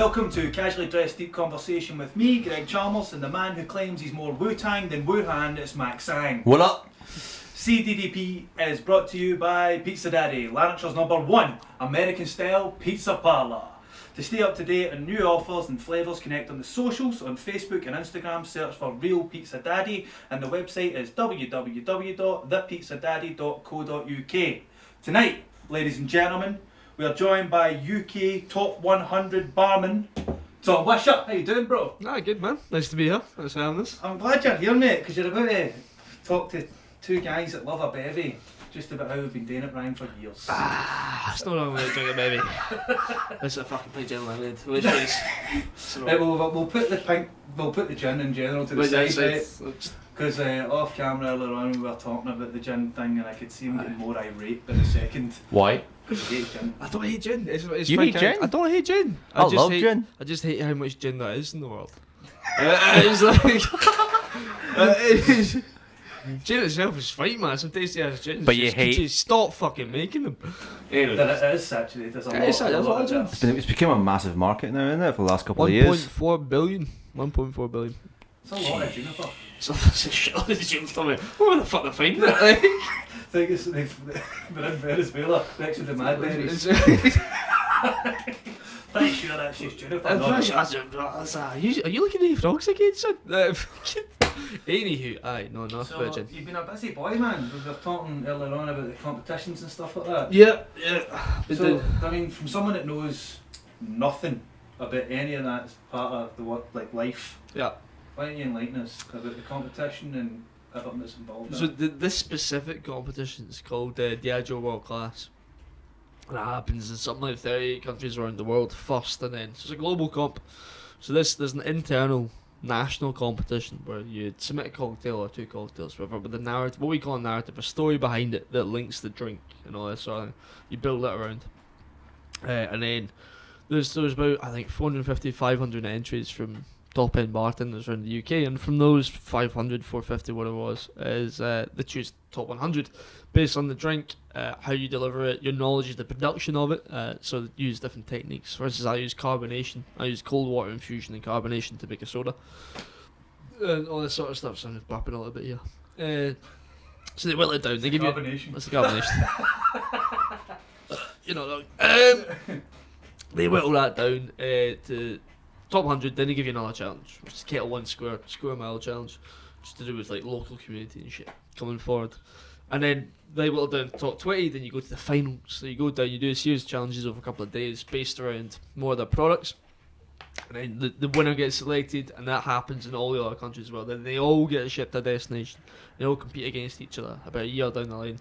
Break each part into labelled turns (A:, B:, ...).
A: Welcome to Casually Dressed Deep Conversation with me, Greg Chalmers, and the man who claims he's more Wu-Tang than Wuhan, it's Mac Sang.
B: What up?
A: CDDP is brought to you by Pizza Daddy, Lanarkshire's #1 American-style pizza parlour. To stay up to date on new offers and flavours, connect on the socials. On Facebook and Instagram, search for Real Pizza Daddy, and the website is www.thepizzadaddy.co.uk. Tonight, ladies and gentlemen, we are joined by UK Top 100 barman, Tom Wishart. How you doing, bro?
C: Ah, good man. Nice to be here. Thanks for having us.
A: I'm glad you're here, mate, because you're about to talk to two guys that love a bevy, just about how we've been doing it round for years.
C: It's not wrong with doing it, baby. That's a fucking play gin lemonade. Which is...
A: Right, we'll put the gin in general to the side, right? Because off camera earlier on we were talking about the gin thing, and I could see him getting more irate by the second.
B: Why?
A: He hates gin.
C: I don't hate gin. It's
B: You hate gin?
C: I don't hate gin.
B: I love gin.
C: I just hate how much gin there is in the world. It's like... Gin itself is fine, man. Some tasty ass gin.
B: But you hate...
C: Just stop fucking making them.
A: Anyway. It is saturated. There's a lot of gin.
B: It's become a massive market now, isn't it, for the last couple of years?
C: 1.4 billion. 1.4 billion.
A: It's a lot of juniper.
C: So that's a shitload of gin for me. Where the fuck they find it? Like...
A: I think it's they're in Venezuela next to the Madberries. Pretty sure that's just juniper.
C: Are you looking at the frogs again, son? Anywho, aye, no, enough
A: So,
C: about gin.
A: you've been a busy boy, man. We were talking earlier on about the competitions and stuff like that.
C: Yeah.
A: So, I mean, from someone that knows nothing about any of that as part of the work, like life,
C: Yeah.
A: why don't you enlighten us about the competition and everything that's involved in
C: So
A: it?
C: this specific competition is called Diageo World Class. And it happens in something like 38 countries around the world first, and then so it's a global comp. So there's an internal national competition where you submit a cocktail or two cocktails, whatever, but the narrative, what we call a narrative, a story behind it that links the drink and all that sort of thing. You build it around, and then there's about, I think, 450, 500 entries from top end bartenders around the UK, and from those 500, 450, whatever it was, is they choose top 100 based on the drink, how you deliver it, your knowledge of the production of it. So they use different techniques. For instance, I use carbonation. I use cold water infusion and carbonation to make a soda, and all this sort of stuff. So I'm burping a little bit here. So they whittle it down. They give
A: Carbonation.
C: That's the carbonation. You know, they whittle that down to top 100. Then they give you another challenge, which is Kettle 1 square mile challenge, just to do with like local community and shit coming forward. And then they whittle down to top 20. Then you go to the finals. So you go down, you do a series of challenges over a couple of days based around more of their products. And then the winner gets selected, and that happens in all the other countries as well. Then they all get shipped to a destination. They all compete against each other about a year down the line,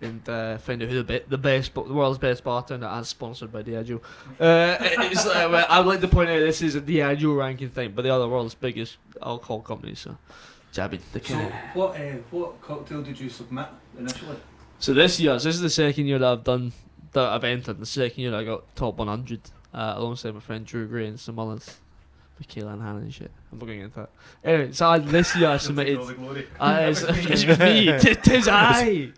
C: and find out who the world's best bartender, as sponsored by Diageo. It's I would like to point out this is a Diageo ranking thing, but they are the world's biggest alcohol company, so jabbing the
A: So, what cocktail did you submit initially?
C: So this is the second year that I've entered. The second year I got top 100 alongside my friend Drew Gray and some others. Michaela and Hannah and shit. I'm not going into that. Anyway, so this year I submitted. It's me. Tis I.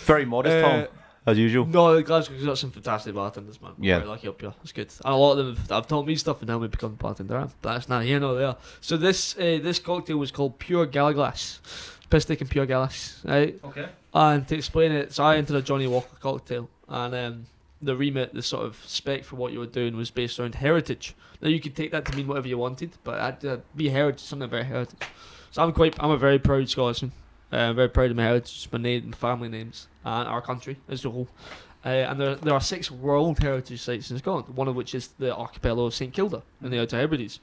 B: Very modest, Tom, as usual.
C: No, Glasgow's got some fantastic bartenders, man.
B: Yeah.
C: Very lucky up here. It's good. And a lot of them have taught me stuff and helped me become a bartender. But that's not here nor there. So this cocktail was called Pure Gallaglass. Piss taking Pure Gallaglass, right?
A: Okay.
C: And to explain it, so I entered a Johnny Walker cocktail, and the remit, the sort of spec for what you were doing was based around heritage. Now you could take that to mean whatever you wanted, but I'd be heritage, something about heritage. So I'm a very proud Scotsman. Very proud of my heritage, my name and family names, and our country as a whole. And there are 6 World Heritage Sites in Scotland, one of which is the archipelago of St Kilda in the Outer Hebrides.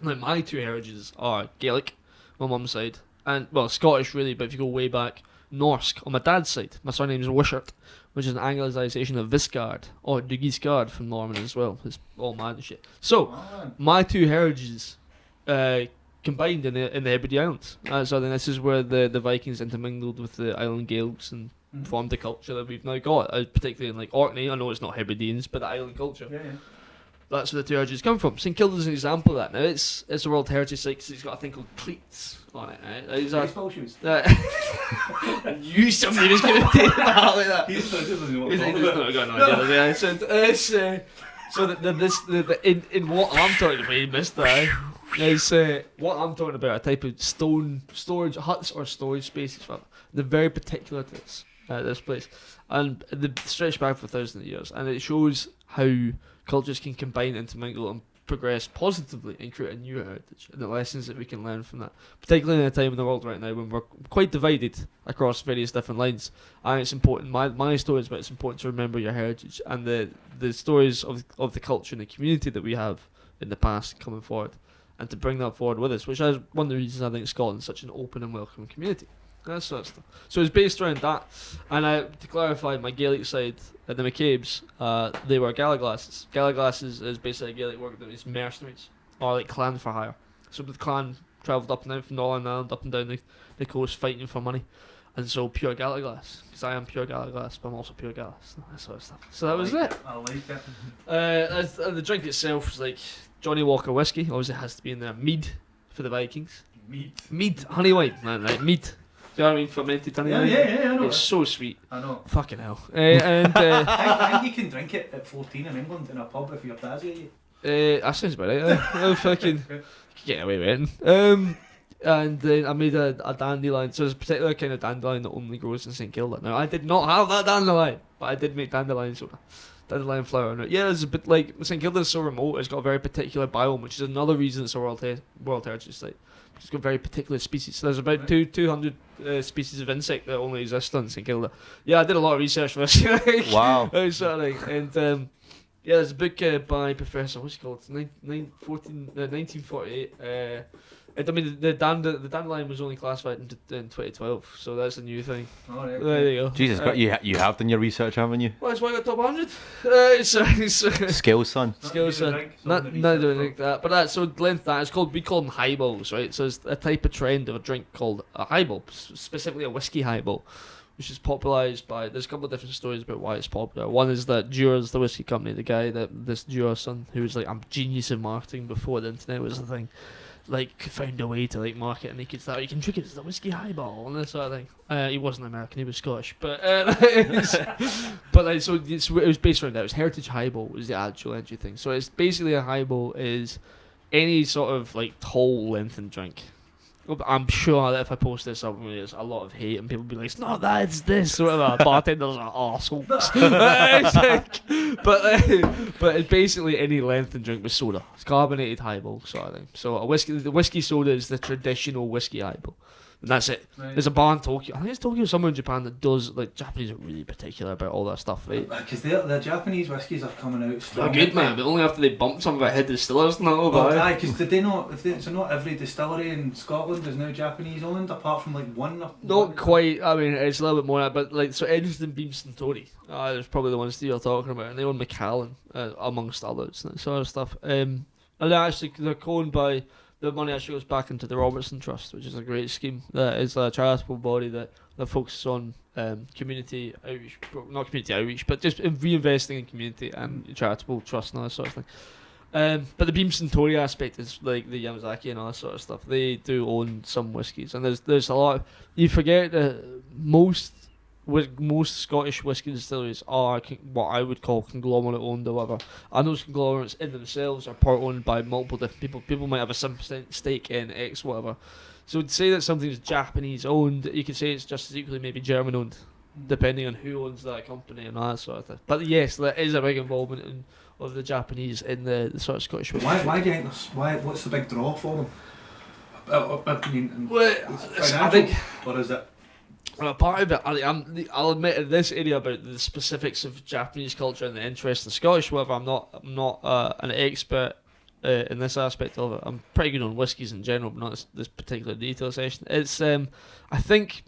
C: Now my 2 heritages are Gaelic, my mum's side, and, well, Scottish really, but if you go way back, Norse on my dad's side. My surname's Wishart, which is an anglicisation of Viscard, or de Guiscard from Norman as well. It's all mad and shit. So, my 2 heritages combined in the Hebrides Islands. So then this is where the Vikings intermingled with the island Gaels and formed the culture that we've now got, particularly in like Orkney. I know it's not Hebrideans, but the island culture.
A: Yeah.
C: That's where the 2 heritages come from. St Kilda's an example of that. Now it's a World Heritage Site because it's got a thing called cleats on it. Right?
A: Baseball shoes.
C: You somebody was going to take that like that.
A: He doesn't know what
C: He's
A: I'm
C: not
A: talking
C: got no idea. So in what I'm talking about, you missed that. Is what I'm talking about a type of stone storage huts or storage spaces. They're very particular to this place, and they stretch back for thousands of years, and it shows how cultures can combine, intermingle, and progress positively and create a new heritage, and the lessons that we can learn from that, particularly in a time in the world right now when we're quite divided across various different lines. And it's important, my stories, but it's important to remember your heritage and the stories of the culture and the community that we have in the past coming forward, and to bring that forward with us, which is one of the reasons I think Scotland's such an open and welcoming community. That sort of stuff. So it's based around that. And to clarify, my Gaelic side at the McCabe's, they were Gallaglasses. Gallaglasses is basically a Gaelic word that means mercenaries, or like clan for hire. So the clan travelled up and down from Northern Ireland, up and down the coast, fighting for money. And so pure Gallaglass, because I am pure Gallaglass, but I'm also pure Gallas. That sort of stuff. So that was it.
A: I like it.
C: The drink itself was like Johnny Walker whiskey. Obviously, it has to be in there. Mead for the Vikings. Mead, honey wine, man, right? Mead. Do you know what I mean? Fermented honey wine.
A: Yeah, I know.
C: It's so sweet.
A: I know.
C: Fucking hell.
A: I think you can drink it at 14 in England in a pub if your dad's with you.
C: That sounds about right. I fucking get away with it. And then I made a dandelion. So there's a particular kind of dandelion that only grows in St Kilda. Now I did not have that dandelion, but I did make dandelion soda. Dandelion flower. Yeah, it's a bit like St Kilda is so remote. It's got a very particular biome, which is another reason it's a World Heritage Site. It's got very particular species. So there's about 200 species of insect that only exist on St Kilda. Yeah, I did a lot of research for this.
B: Wow.
C: Sort of thing. And yeah, there's a book by Professor, what's he called? 1948. I mean, the dandelion was only classified in 2012, so that's a new thing.
A: Oh, right.
C: There you go.
B: Jesus, you have done your research, haven't you?
C: Well, that's why I got top 100.
B: Skills, son.
C: Skills, son. Not doing like that. But so length that, we call them highballs, right? So it's a type of trend of a drink called a highball, specifically a whiskey highball, which is popularised by, there's a couple of different stories about why it's popular. One is that Dewar's, the whiskey company, the guy, this Dewar's son, who was like a genius in marketing before the internet was a thing, like found a way to like market, and he could start, you can drink it as a whiskey highball and this sort of thing. He wasn't American, he was Scottish, but so it was based around that. It was Heritage Highball was the actual entry thing. So it's basically a highball is any sort of like tall lengthened drink. I'm sure that if I post this up, there's a lot of hate and people will be like, it's not that, it's this, or whatever. Bartenders are arseholes. But it's basically any lengthened drink with soda. It's carbonated highball sort of thing. So the whiskey soda is the traditional whiskey highball. And that's it.
A: Right.
C: There's a bar in Tokyo. I think it's Tokyo somewhere in Japan that does, like, Japanese are really particular about all that stuff, right?
A: Because the Japanese whiskies are coming out
C: They're
A: strong.
C: good, man, but only after they bump some of our head distillers and all
A: Well,
C: that.
A: aye, because did they not? So not every distillery in Scotland is now Japanese owned, apart from like one.
C: Not quite. I mean, it's a little bit more, but like so, Edgerton, Beamston, Tory. There's probably the ones that you're talking about, and they own Macallan, amongst others, and that sort of stuff. And they're owned by. The money actually goes back into the Robertson Trust, which is a great scheme. That is a charitable body that focuses on community outreach, not community outreach, but just reinvesting in community and charitable trust and all that sort of thing. But the Beamston Tory aspect is like the Yamazaki and all that sort of stuff. They do own some whiskies, and there's a lot. You forget that most Scottish whisky distilleries are what I would call conglomerate owned or whatever, and those conglomerates in themselves are part owned by multiple different people. People might have a 7% stake in X whatever. So to say that something's Japanese owned, you could say it's just as equally maybe German owned, depending on who owns that company and all that sort of thing. But yes, there is a big involvement of the Japanese in the sort of Scottish whisky.
A: Why do you think what's the big draw for them? I mean,
C: I think,
A: or is it?
C: Part of it, I'll admit in this area about the specifics of Japanese culture and the interest in Scottish. However, I'm not an expert in this aspect of it. I'm pretty good on whiskies in general, but not this particular detail session. It's I think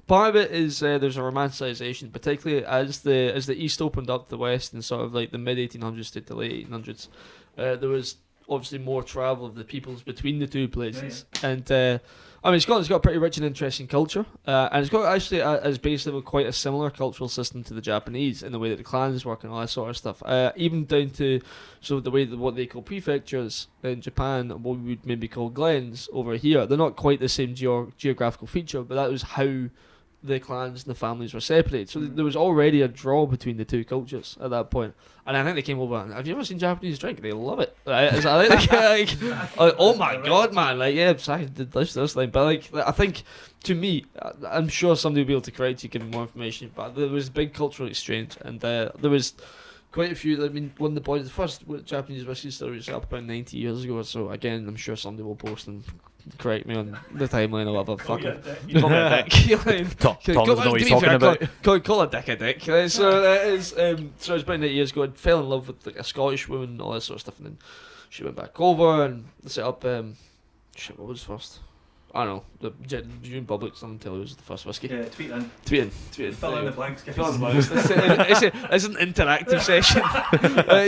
C: part of it is there's a romanticisation, particularly as the East opened up to the West in sort of like the mid 1800s to the late 1800s. There was obviously more travel of the peoples between the two places, and I mean, Scotland's got a pretty rich and interesting culture, and it's got actually, as base level, quite a similar cultural system to the Japanese in the way that the clans work and all that sort of stuff. Even down to the way that what they call prefectures in Japan, what we would maybe call glens over here, they're not quite the same geographical feature, but that was how the clans and the families were separated. So there was already a draw between the two cultures at that point. And I think they came over and, have you ever seen Japanese drink? They love it. Right? It's like, oh my god, man. Like, yeah, it's like delicious thing. But like, I think, to me, I'm sure somebody will be able to correct you, give me more information, but there was big cultural exchange, and there was quite a few. I mean, one of the first Japanese whiskey story was up about 90 years ago or so. Again, I'm sure somebody will post and correct me on the timeline or whatever. Fuck it. Call me a dick.
B: Tom doesn't know what he's talking about.
C: Call a dick a dick. So it was about 90 years ago. I fell in love with like a Scottish woman and all that sort of stuff, and then she went back over and set up. Shit, what was first? I don't know, the June Public, someone tell you it was the first whiskey.
A: Yeah, tweet in.
C: Fill
A: in the blanks, guys.
C: Fill in the blanks. It's an interactive session.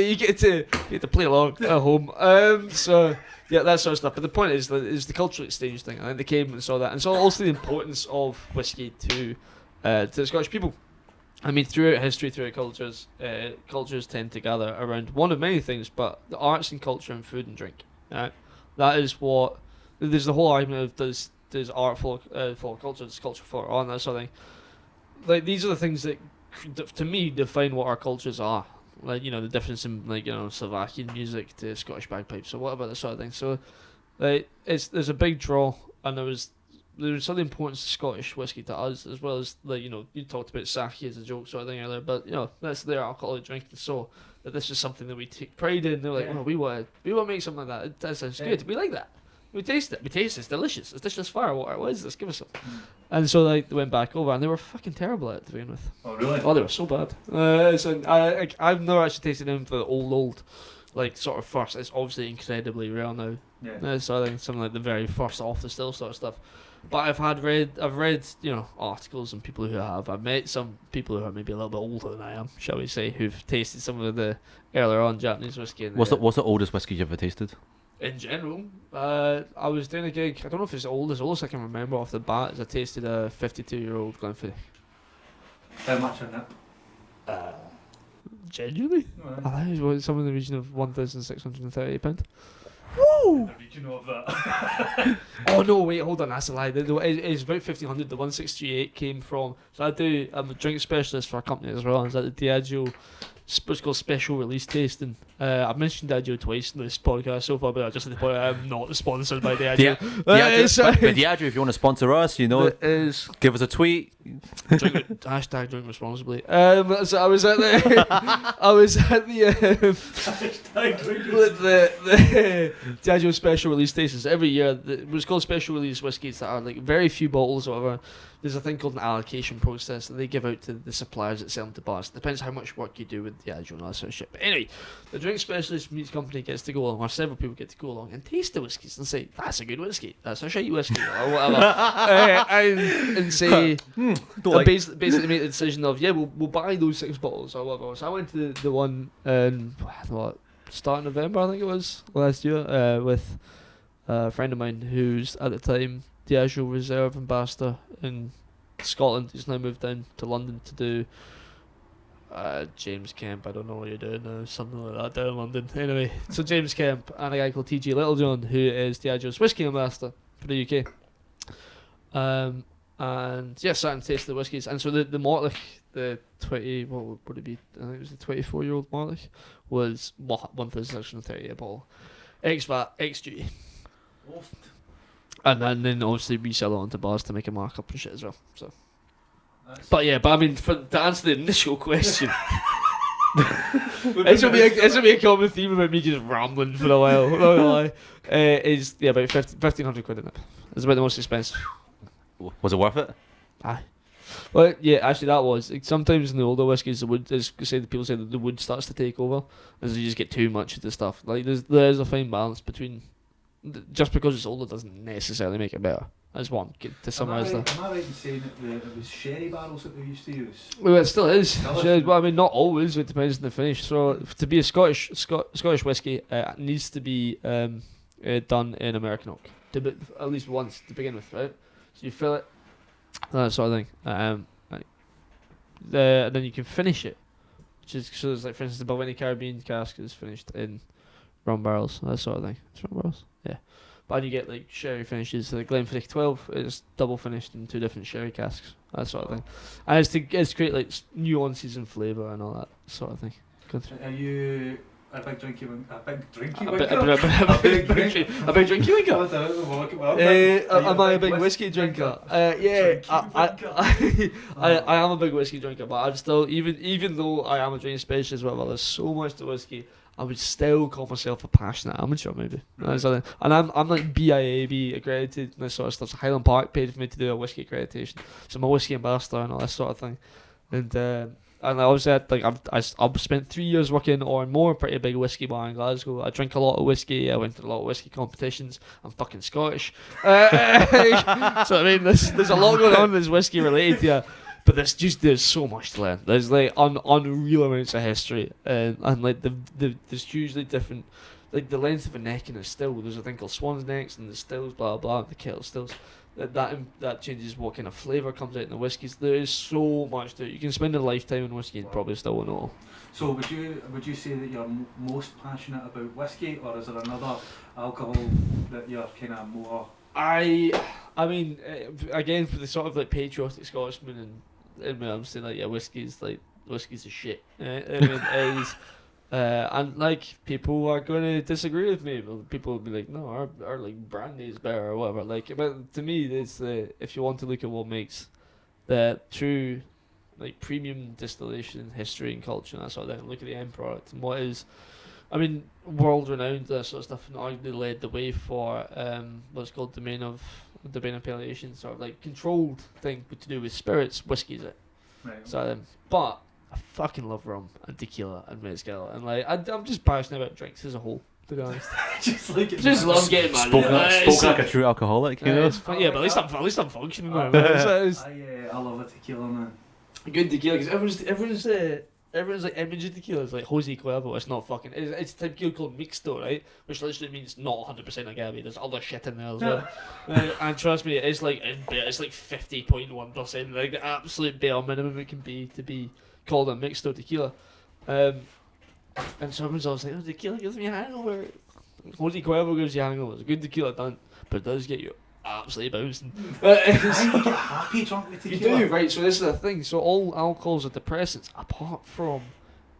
C: You get to play along at home. So yeah, that sort of stuff. But the point is that it's the cultural exchange thing. I think they came and saw that, and saw also the importance of whiskey to the Scottish people. I mean, throughout history, throughout cultures, cultures tend to gather around one of many things, but the arts and culture and food and drink. That is what. There's the whole argument of does art follow culture, does culture follow art, and that sort of thing. Like, these are the things that, to me, define what our cultures are. Like, you know, the difference in, like, you know, Slovakian music to Scottish bagpipes or whatever, that sort of thing. So, like, there's a big draw, and there was something important to Scottish whiskey to us, as well as, like, you know, you talked about sake as a joke sort of thing earlier, but, you know, that's their alcoholic drink, and so that this is something that we take pride in. They're like, oh, we want to make something like that. That sounds good. We like that. We taste it. It's delicious. It's delicious firewater. What is this? Give us some. And so like, they went back over, and they were fucking terrible at it to begin with.
A: Oh, really?
C: Oh, they were so bad. So I've never actually tasted them for the old, like, sort of first. It's obviously incredibly rare now.
A: Yeah.
C: So I think something like the very first off the still sort of stuff. But I've read, you know, articles and people who have. I've met some people who are maybe a little bit older than I am, shall we say, who've tasted some of the earlier on Japanese whiskey.
B: What's the oldest whiskey you've ever tasted?
C: In general, I was doing a gig. I don't know if it's oldest I can remember off the bat. Is I tasted a 52-year-old Glenfiddich.
A: How much on that?
C: Genuinely?
A: No,
C: I think it was somewhere in the region of £1,638.
A: Woo! You know of that.
C: Oh no, wait, hold on, that's a lie. It's about 1,500. The 168 came from. So I'm a drink specialist for a company as well. It's at the Diageo. It's called special release tasting. I've mentioned Diageo twice in this podcast so far, but just at the point I'm not sponsored by Diageo.
B: But Diageo, if you want to sponsor us, you know, give us a tweet.
C: Hashtag drink responsibly. So I was at the the Diageo special release tastings every year. It was called special release whiskies that are like very few bottles or whatever. There's a thing called an allocation process that they give out to the suppliers that sell them to bars. It depends how much work you do with Diageo and all that sort of shit. But anyway, the drink specialist meat company gets to go along, or several people get to go along and taste the whiskies and say, that's a good whiskey, that's a shite whiskey, or whatever. and say, basically make the decision of, yeah, we'll buy those 6 bottles or whatever. So I went to the one in, start of November, I think it was, last year, with a friend of mine who's at the time Diageo Reserve Ambassador in Scotland. He's now moved down to London to do James Kemp. I don't know what you're doing now, something like that down in London. Anyway, so James Kemp and a guy called TG Littlejohn, who is Diageo's whiskey ambassador for the UK. And yeah, sat and tasted the whiskies. And so the Mortlich, the 20, what would it be? I think it was the 24-year-old Mortlich, was 1,630 a bottle. Ex-VAT, ex-duty. And then obviously we sell it onto bars to make a markup and shit as well. So, but I mean, to answer the initial question, it's gonna be a common theme about me just rambling for a while. Not gonna lie, is about 1,500 quid in it. It's about the most expensive.
B: Was it worth it?
C: Aye. Well, yeah, actually that was. Like, sometimes in the older whiskies, the wood, people say that the wood starts to take over, as you just get too much of the stuff. Like there's a fine balance between. Just because it's older doesn't necessarily make it better. I just want to summarise that.
A: Am I right in saying that it was sherry barrels that they used to use?
C: Well, it still is. Well, I mean, not always. It depends on the finish. So, to be a Scottish whiskey, it needs to be done in American oak, at least once to begin with, right? So you fill it, that sort of thing, and then you can finish it, which is so. It's like, for instance, the Balvenie Caribbean cask is finished in rum barrels, that sort of thing. It's rum barrels, yeah. But then you get like sherry finishes. So the Glenfiddich 12 is double finished in 2 different sherry casks, that sort of thing. And it's great like nuances and flavour and all that sort of thing. Good.
A: Are you a big drinky winker? A big drinky
C: A
A: winker?
C: big drinky winker. Am I a big whiskey drinker? Yeah, I am a big whiskey drinker, but I'm still even though I am a drinking specialist, whatever. There's so much to whiskey. I would still call myself a passionate amateur, maybe. That's the thing. And I'm like BIAB accredited and this sort of stuff. So Highland Park paid for me to do a whiskey accreditation, so I'm a whiskey ambassador and all this sort of thing. And I obviously had, like I've spent 3 years working on more pretty big whiskey bar in Glasgow. I drink a lot of whiskey. I went to a lot of whiskey competitions. I'm fucking Scottish, so I mean there's a lot going on that's whiskey related here. But there's so much to learn. There's like unreal amounts of history, and like there's hugely different, like the length of a neck in a still. There's a thing called swan's necks and the stills, blah blah, the kettle stills. That changes what kind of flavour comes out in the whiskies. There is so much to it. You can spend a lifetime in whiskey and probably still won't know all.
A: So would you say that you're most passionate about whiskey, or is there another alcohol that you're kind of more?
C: I mean, again for the sort of like patriotic Scotsman and I'm saying like whiskey's a shit. I mean, it is, and like people are going to disagree with me. People will be like, no, our like brandy is better or whatever. Like, but to me, it's if you want to look at what makes the true like premium distillation history and culture and that sort of thing, look at the end product and what is. I mean, world renowned, that sort of stuff, and arguably led the way for what's called domain appellation, sort of like controlled thing, but to do with spirits, whiskey is it.
A: Right.
C: So, but I fucking love rum and tequila and mezcal, and like I'm just passionate about drinks as a whole. To be honest, just love getting mad.
B: Spoken like a true alcoholic, you know.
C: It's fun, yeah, but at least I'm functioning. Man.
A: I love a tequila, man.
C: Good tequila, because everyone's like image of tequila is like Jose Cuervo. It's not fucking. It's a tequila called mixto, right? Which literally means not 100% agave. There's other shit in there as well. And trust me, it's like 50.1%, like the absolute bare minimum it can be to be called a mixto tequila. And someone's always like, "Oh, tequila gives me a hangover." Jose Cuervo gives you a hangover. It's a good tequila done, but it does get you absolutely bouncing.
A: You get happy drunk with tequila.
C: You do, right? So this is the thing. So all alcohols are depressants, apart from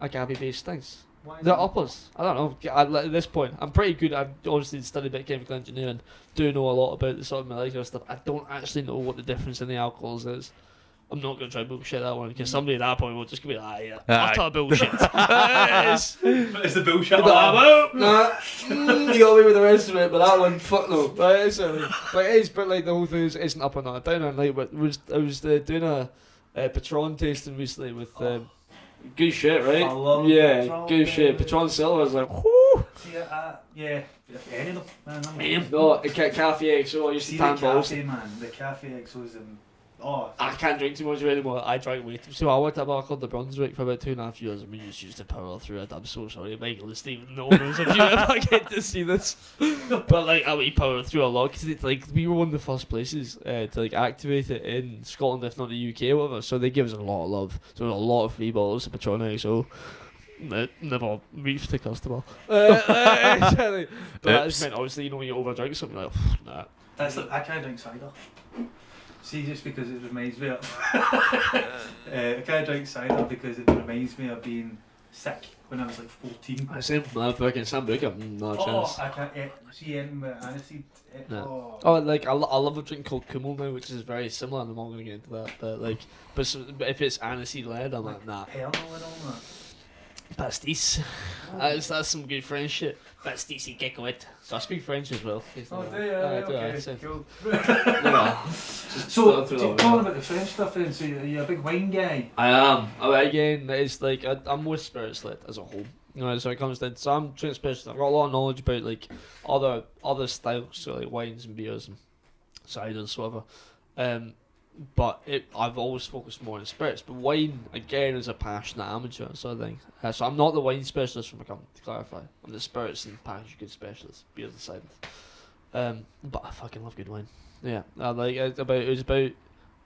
C: agave-based things. They're uppers. I don't know. At this point, I'm pretty good. I've obviously studied a bit of chemical engineering. Do know a lot about the sort of molecular stuff. I don't actually know what the difference in the alcohols is. I'm not going to try bullshit that one because somebody at that point will just be like, utter bullshit. It's
A: the bullshit.
C: You got away with the rest of it, but that one, fuck no. But like the whole thing isn't up or not down. And like, I was doing a Patron tasting recently with good shit, right?
A: I love
C: Patron, good shit. Patron Silver. I was like, whoo.
A: Yeah. Any of them, man.
C: No, Cafe XO. I used to tan balls.
A: Man. The Cafe XO's
C: I can't drink too much of it anymore. I drank way too. So I worked at a bar called the Brunswick for about 2.5 years, and we just used to power through it. I'm so sorry, Michael and Stephen. No one knows if you ever get to see this. But like, we powered through a lot because like we were one of the first places to like activate it in Scotland, if not the UK, or whatever. So they give us a lot of love. So there was a lot of free bottles of Patron XO. Never reached the customer. But that just meant obviously, when you overdrink something, like, nah.
A: I can't drink cider. See, just because it reminds me of... I can't drink cider because it reminds me of being sick when I was like 14.
C: I said, I'm fucking Sambuca, no chance.
A: I can't see anything with aniseed.
C: Like, I love a drink called Kummel now, which is very similar, and I'm not going to get into that, but if it's aniseed led, I'm like, nah.
A: Pernod and all that.
C: Pastis. That's some good French shit. Pastis y cacahuète. So I speak French as well.
A: Oh, do you? Okay, cool.
C: So,
A: talking about the French stuff then, so you're a big wine guy?
C: I am. Again, it's like, I'm more spirits led as a whole. So it comes down, so I'm drink specialist. I've got a lot of knowledge about like other styles, so like wines and beers and ciders, whatever. But I've always focused more on spirits. But wine, again, is a passionate amateur sort of thing. So I'm not the wine specialist from a company, to clarify. I'm the spirits and packaged goods specialist, beers and ciders. But I fucking love good wine. Yeah, it was about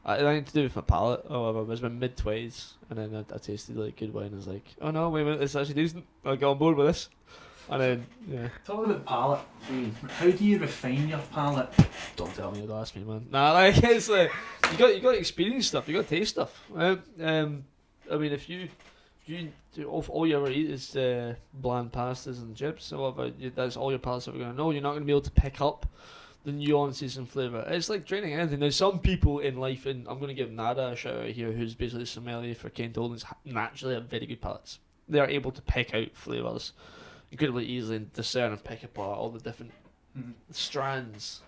C: nothing to do with my palate. However, it was my mid-20s, and then I tasted like good wine. I was like, oh no, wait a minute, this is actually decent. I'll get on board with this. And then, yeah.
A: Talking about palate, how do you refine your palate?
C: Don't tell me, don't ask me, man. Nah, like, it's like, you got to experience stuff, you got to taste stuff, right? I mean, if you all you ever eat is bland pastas and chips, or whatever, that's all your palate's ever going to know. You're not going to be able to pick up the nuances and flavour. It's like training anything. Now, some people in life, and I'm going to give Nada a shout out here, who's basically sommelier for Kent Holdings, naturally have very good palates. They are able to pick out flavours incredibly easily and discern and pick apart all the different strands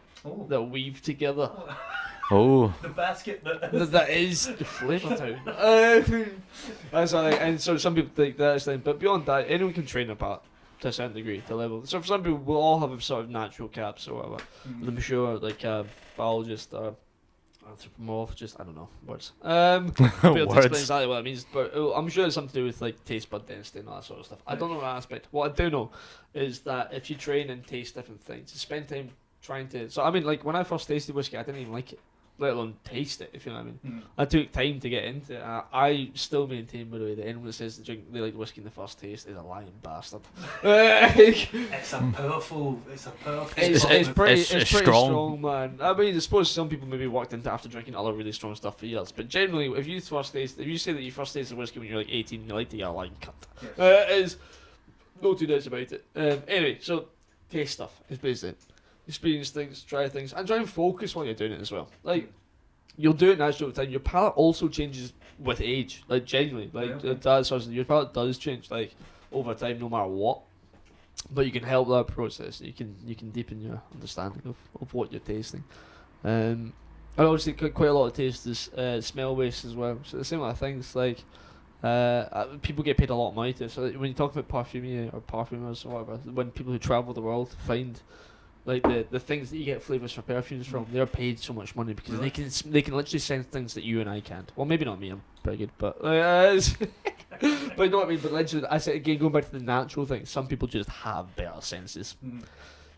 C: that weave together.
B: Oh.
A: The basket
C: that is the flavour town. That's all right. And so some people think that's thing, but beyond that, anyone can train a palate to a certain degree, to level. So for some people, we'll all have a sort of natural caps or whatever. I'm sure, like biologist or anthropomorphist, I don't know words. Be able to explain exactly what it means, but I'm sure it's something to do with like taste bud density and all that sort of stuff. I don't know that aspect. What I do know is that if you train and taste different things, you spend time trying to. So I mean, like when I first tasted whiskey, I didn't even like it, let alone taste it, if you know what I mean. I took time to get into it. I still maintain, by the way, that anyone that says they like whiskey in the first taste is a lying bastard.
A: It's a powerful.
C: It's pretty strong, man. I mean, I suppose some people maybe walked into after drinking other really strong stuff for years, but generally, if you say that you first tasted whiskey when you're like 18 and you liked it, you're a lying cunt. It's no two doubts about it. Anyway, so taste stuff is basically it. Experience things, try things, and try and focus while you're doing it as well. Like, you'll do it naturally over time. Your palate also changes with age, like genuinely. Like your palate does change, like over time, no matter what. But you can help that process. You can deepen your understanding of what you're tasting. And obviously, quite a lot of taste is smell based as well. So the similar things like. People get paid a lot of money to. So when you talk about parfumier or parfumers or whatever, when people who travel the world find. Like the things that you get flavours for perfumes from, they're paid so much money because they can literally sense things that you and I can't. Well, maybe not me, I'm pretty good, but but you know what I mean. But literally, I said again, going back to the natural thing, some people just have better senses.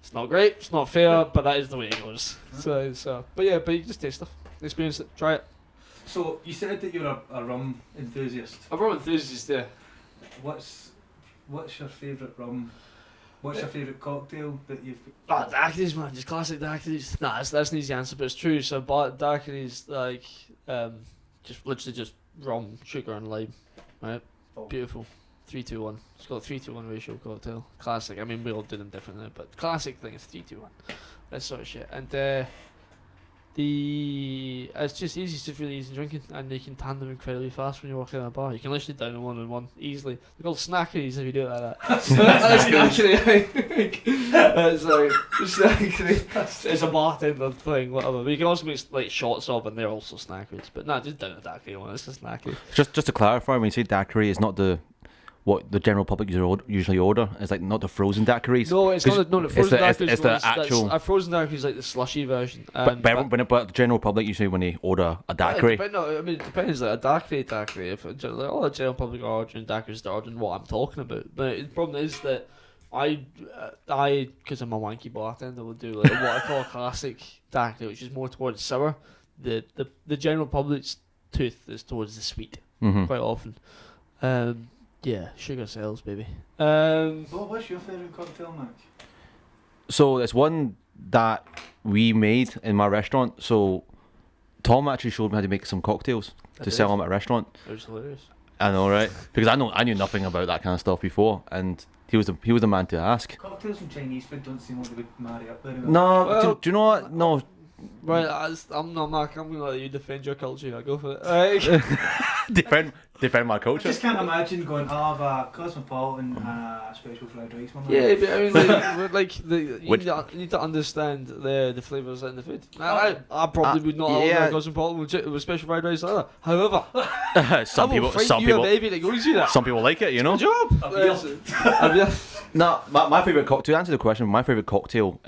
C: It's not great, it's not fair, but that is the way it goes. So, but you just taste stuff, experience it, try it.
A: So you said that you're a rum enthusiast.
C: A rum enthusiast, yeah.
A: What's your favourite rum? What's your favourite cocktail that you've...
C: Daiquiris, man, just classic daiquiris. Nah, that's an easy answer, but it's true. So daiquiris, like, just rum, sugar and lime, right? Beautiful. 3-2-1. It's got a 3-2-1 ratio cocktail. Classic. I mean, we all do them differently, but classic thing is 3-2-1. That sort of shit. And it's just easy, it's just really easy drinking, and you can tan them incredibly fast when you're walking in a bar. You can literally down them one on one easily. They're called snackeries if you do it like that. That's actually it's a bartender thing, whatever. But you can also make like shots of, and they're also snackeries. But nah, just down a daiquiri one. It's a snackery.
B: Just to clarify, when you say daiquiri, it's not what the general public usually order. It's like not the frozen daiquiris.
C: No, it's not. No, the frozen daiquiris.
B: It's the actual.
C: A frozen daiquiri is like the slushy version.
B: But the general public usually when they order a daiquiri.
C: I mean, it depends. Like a daiquiri. If all the general public are ordering daiquiris, they're ordering what I'm talking about. But the problem is that I because I'm a wanky bartender, will do like what I call a classic daiquiri, which is more towards sour. The general public's tooth is towards the sweet quite often. Yeah, sugar sells, baby.
A: What's your favourite cocktail, Mac?
B: So it's one that we made in my restaurant. So Tom actually showed me how to make some cocktails to sell them at a restaurant.
C: It was hilarious.
B: I know, right? Because I knew nothing about that kind of stuff before, and he was the man to ask.
A: Cocktails and Chinese food don't seem like they would marry up very well.
B: No, well, do you know what? No.
C: Right, I'm not Mark. I'm gonna let you defend your culture. I go for it.
B: defend my culture.
A: I just can't imagine going. I'll have a cosmopolitan and a special fried rice.
C: Yeah, but I mean, you need to understand the flavours in the food. I probably would not have a cosmopolitan with special fried rice either. However,
B: some people like it. You know.
C: Good job.
B: No, my favourite cocktail. To answer the question, my favourite cocktail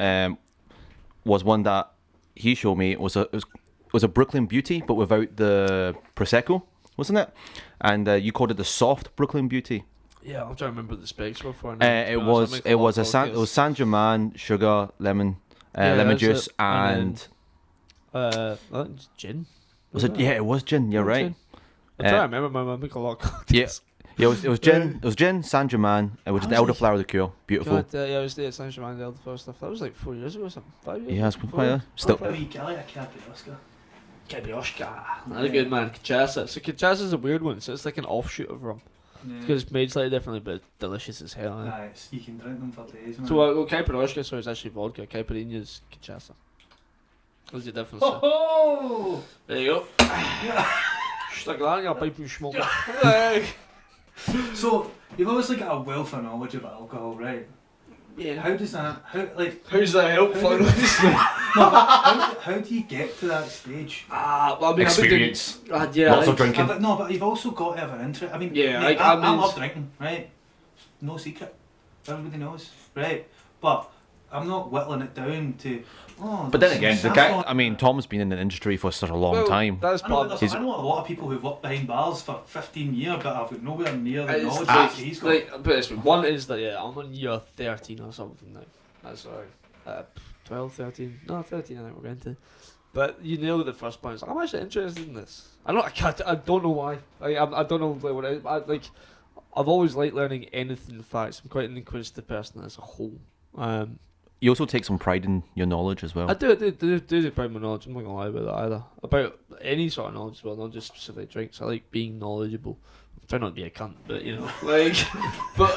B: was one that he showed me. It was a Brooklyn Beauty, but without the prosecco, wasn't it? And you called it the soft Brooklyn Beauty.
C: Yeah, I'm trying to remember what the specs were for.
B: It was Saint Germain, sugar, lemon juice, and
C: gin.
B: Was it? Yeah, it was gin. You're right.
C: I'm trying to remember. My mum make a lot of cocktails.
B: Yeah, it was gin. It was gin, Saint Germain, which is the elderflower liqueur. Beautiful.
C: God, yeah, I was there at Saint Germain, the Elderflower stuff. That was like 4 years ago or something. 5 years.
B: Yeah, it's been quite still.
A: I like a Caprioska.
C: Caprioska. That's a good man. Cachaça. So cachaça is a weird one. So it's like an offshoot of rum. Because it's made slightly differently, but delicious as hell.
A: Nice. You can drink them for days, man.
C: So Caprioska, so it's actually vodka. Caipirinha is cachaça. What's the difference?
A: Oh!
C: There you go. Stick that in your pipe and smoke it.
A: So, you've obviously got a wealth of knowledge about alcohol, right?
C: Yeah.
A: How does that,
C: How's that helpful?
A: how do you get to that stage?
C: Well, I mean,
B: Experience.
C: Yeah.
B: Lots of drinking.
A: But you've also got to have an interest. I mean,
C: Yeah,
A: mate,
C: I
A: I love drinking, right? No secret. Everybody knows, right? But I'm not whittling it down to. Oh,
B: But then again, the guy. I mean, Tom's been in the industry for such a long time.
C: That's
A: I know,
C: part.
A: I know a lot of people who've worked behind bars for 15 years, but I've got nowhere near the knowledge
C: It's
A: that he's got.
C: like, but it's, one is that I'm on year 13 or something now. That's right. 12, 13. No, 13. I think we're going to. But you nailed the first point. I'm actually interested in this. I don't know why. I don't know what it is. I've always liked learning anything facts. I'm quite an inquisitive person as a whole.
B: You also take some pride in your knowledge as well.
C: I do take pride in my knowledge. I'm not gonna lie about that either. About any sort of knowledge as well, not just specific drinks. I like being knowledgeable. I try not to be a cunt, but being knowledgeable.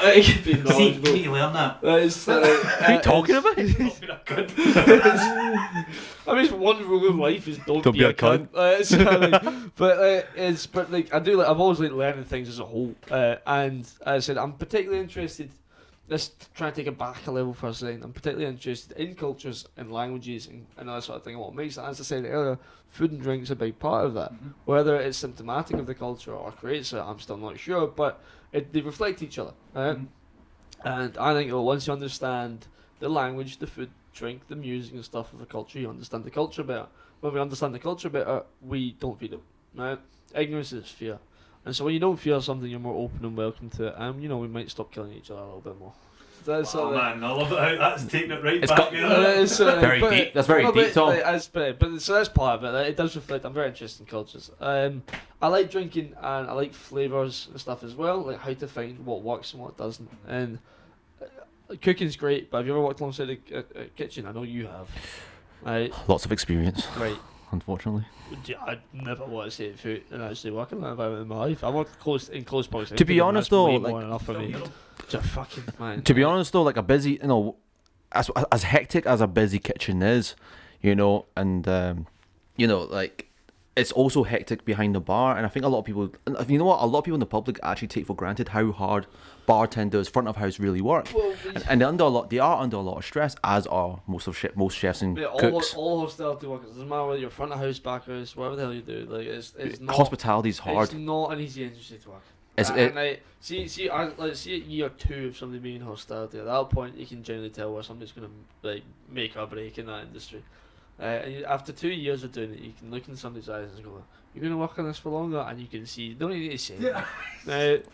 A: See, can you learn that?
C: What
B: are you talking about?
A: Not being a cunt.
C: I mean, one rule of life is don't be a cunt. I've always liked learning things as a whole. And as I said, I'm particularly interested. Let's try to take it back a level for a second. I'm particularly interested in cultures and languages and that sort of thing. What makes that, as I said earlier, food and drink is a big part of that. Whether it's symptomatic of the culture or creates it, I'm still not sure. But they reflect each other. And I think once you understand the language, the food, drink, the music and stuff of a culture, you understand the culture better. When we understand the culture better, we don't feed it. Right? Ignorance is fear. And so when you don't fear something, you're more open and welcome to it. And, we might stop killing each other a little bit more. That's
A: man, I love it how that's taking it right
B: It's
A: back.
B: very deep. That's very deep, Tom.
C: So that's part of it. It does reflect. I'm very interested in cultures. I like drinking and I like flavours and stuff as well. Like how to find what works and what doesn't. And cooking's great. But have you ever worked alongside a kitchen? I know you have. Right.
B: Lots of experience.
C: Right.
B: Unfortunately.
C: I'd never want to say food and actually work in that environment in my life. I worked in close proximity.
B: To be honest though,
C: more enough for me. Just fucking man.
B: To be honest though, like a busy, as hectic as a busy kitchen is, and like it's also hectic behind the bar, and I think a lot of people, a lot of people in the public actually take for granted how hard bartenders, front of house really work, and they are under a lot of stress, as are most chefs and cooks.
C: All hospitality workers, doesn't matter whether you're front of house, back house, whatever the hell you do, like it's not.
B: Hospitality's hard.
C: It's not an easy industry to work. See at year 2 of somebody being in hospitality. At that point, you can generally tell where somebody's going to make or break in that industry. After 2 years of doing it, you can look in somebody's eyes and go, "You're going to work on this for longer," and you can see. Don't even need to say it.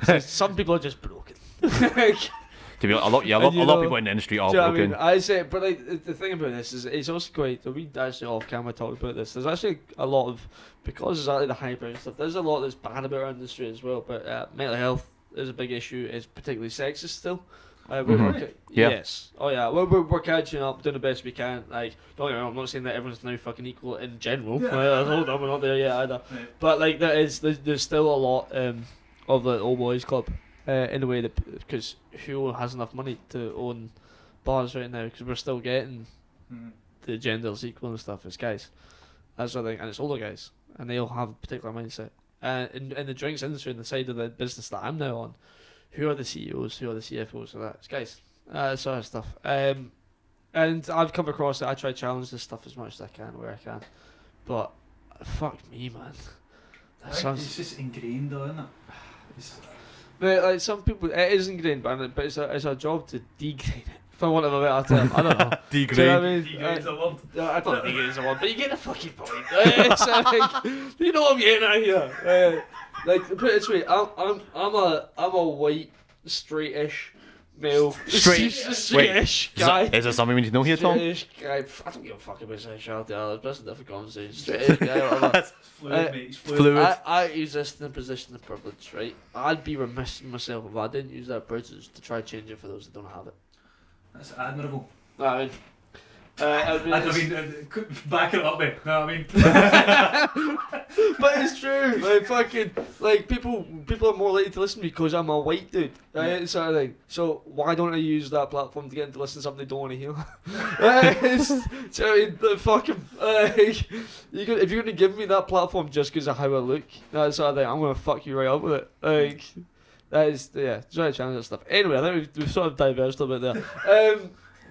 C: So some people are just broken.
B: To be honest, a lot of people in the industry are broken.
C: I say, but the thing about this is, it's also quite. We actually off camera talked about this. There's actually a lot of, because exactly the highbrow stuff. There's a lot that's bad about our industry as well. But mental health is a big issue. It's particularly sexist still. Yes. Oh yeah. We're catching up, doing the best we can. Like, don't get me wrong, I'm not saying that everyone's now fucking equal in general. Hold on, we're not there yet either. Right. But like, there's still a lot of the old boys club. In a way that, because who has enough money to own bars right now? Because we're still getting the gender's equal and stuff. It's guys, that's what I think, and it's older guys, and they all have a particular mindset. In the drinks industry, in the side of the business that I'm now on, who are the CEOs, who are the CFOs of that? It's guys, sort of stuff. And I've come across it. I try to challenge this stuff as much as I can where I can, but fuck me, man.
A: It's just ingrained, though, isn't it?
C: But like some people, it is ingrained, but it's a job to degrade it. For want of a better term, I don't know.
B: Degrade.
C: Do you know what I mean?
A: Degrade's a word.
C: I don't think degrade is a word, but you get the fucking point. It's like, you know what I'm getting at here. Like, put it this way, I'm a white, straight-ish male, straight-ish guy.
B: Is there something we need to know here, Tom?
C: Straight-ish guy. I don't give a fuck about sexuality. That's a different conversation. Straight-ish guy, whatever.
A: Fluid, mate. It's fluid.
B: Fluid.
C: I use this in a position of privilege, right? I'd be remiss in myself if I didn't use that privilege to try change it for those that don't have it.
A: That's admirable.
C: I mean,
A: Back it up, mate. You know what I mean?
C: but it's true. Like fucking, like people are more likely to listen to me because I'm a white dude, right?
A: Yeah.
C: Sort of thing. So why don't I use that platform to get them to listen to something they don't want to hear? So I mean, fucking, if you're gonna give me that platform just because of how I look, that sort of thing, I'm gonna fuck you right up with it. Like that is, yeah, try to challenge that stuff. Anyway, I think we've sort of diverged a bit there.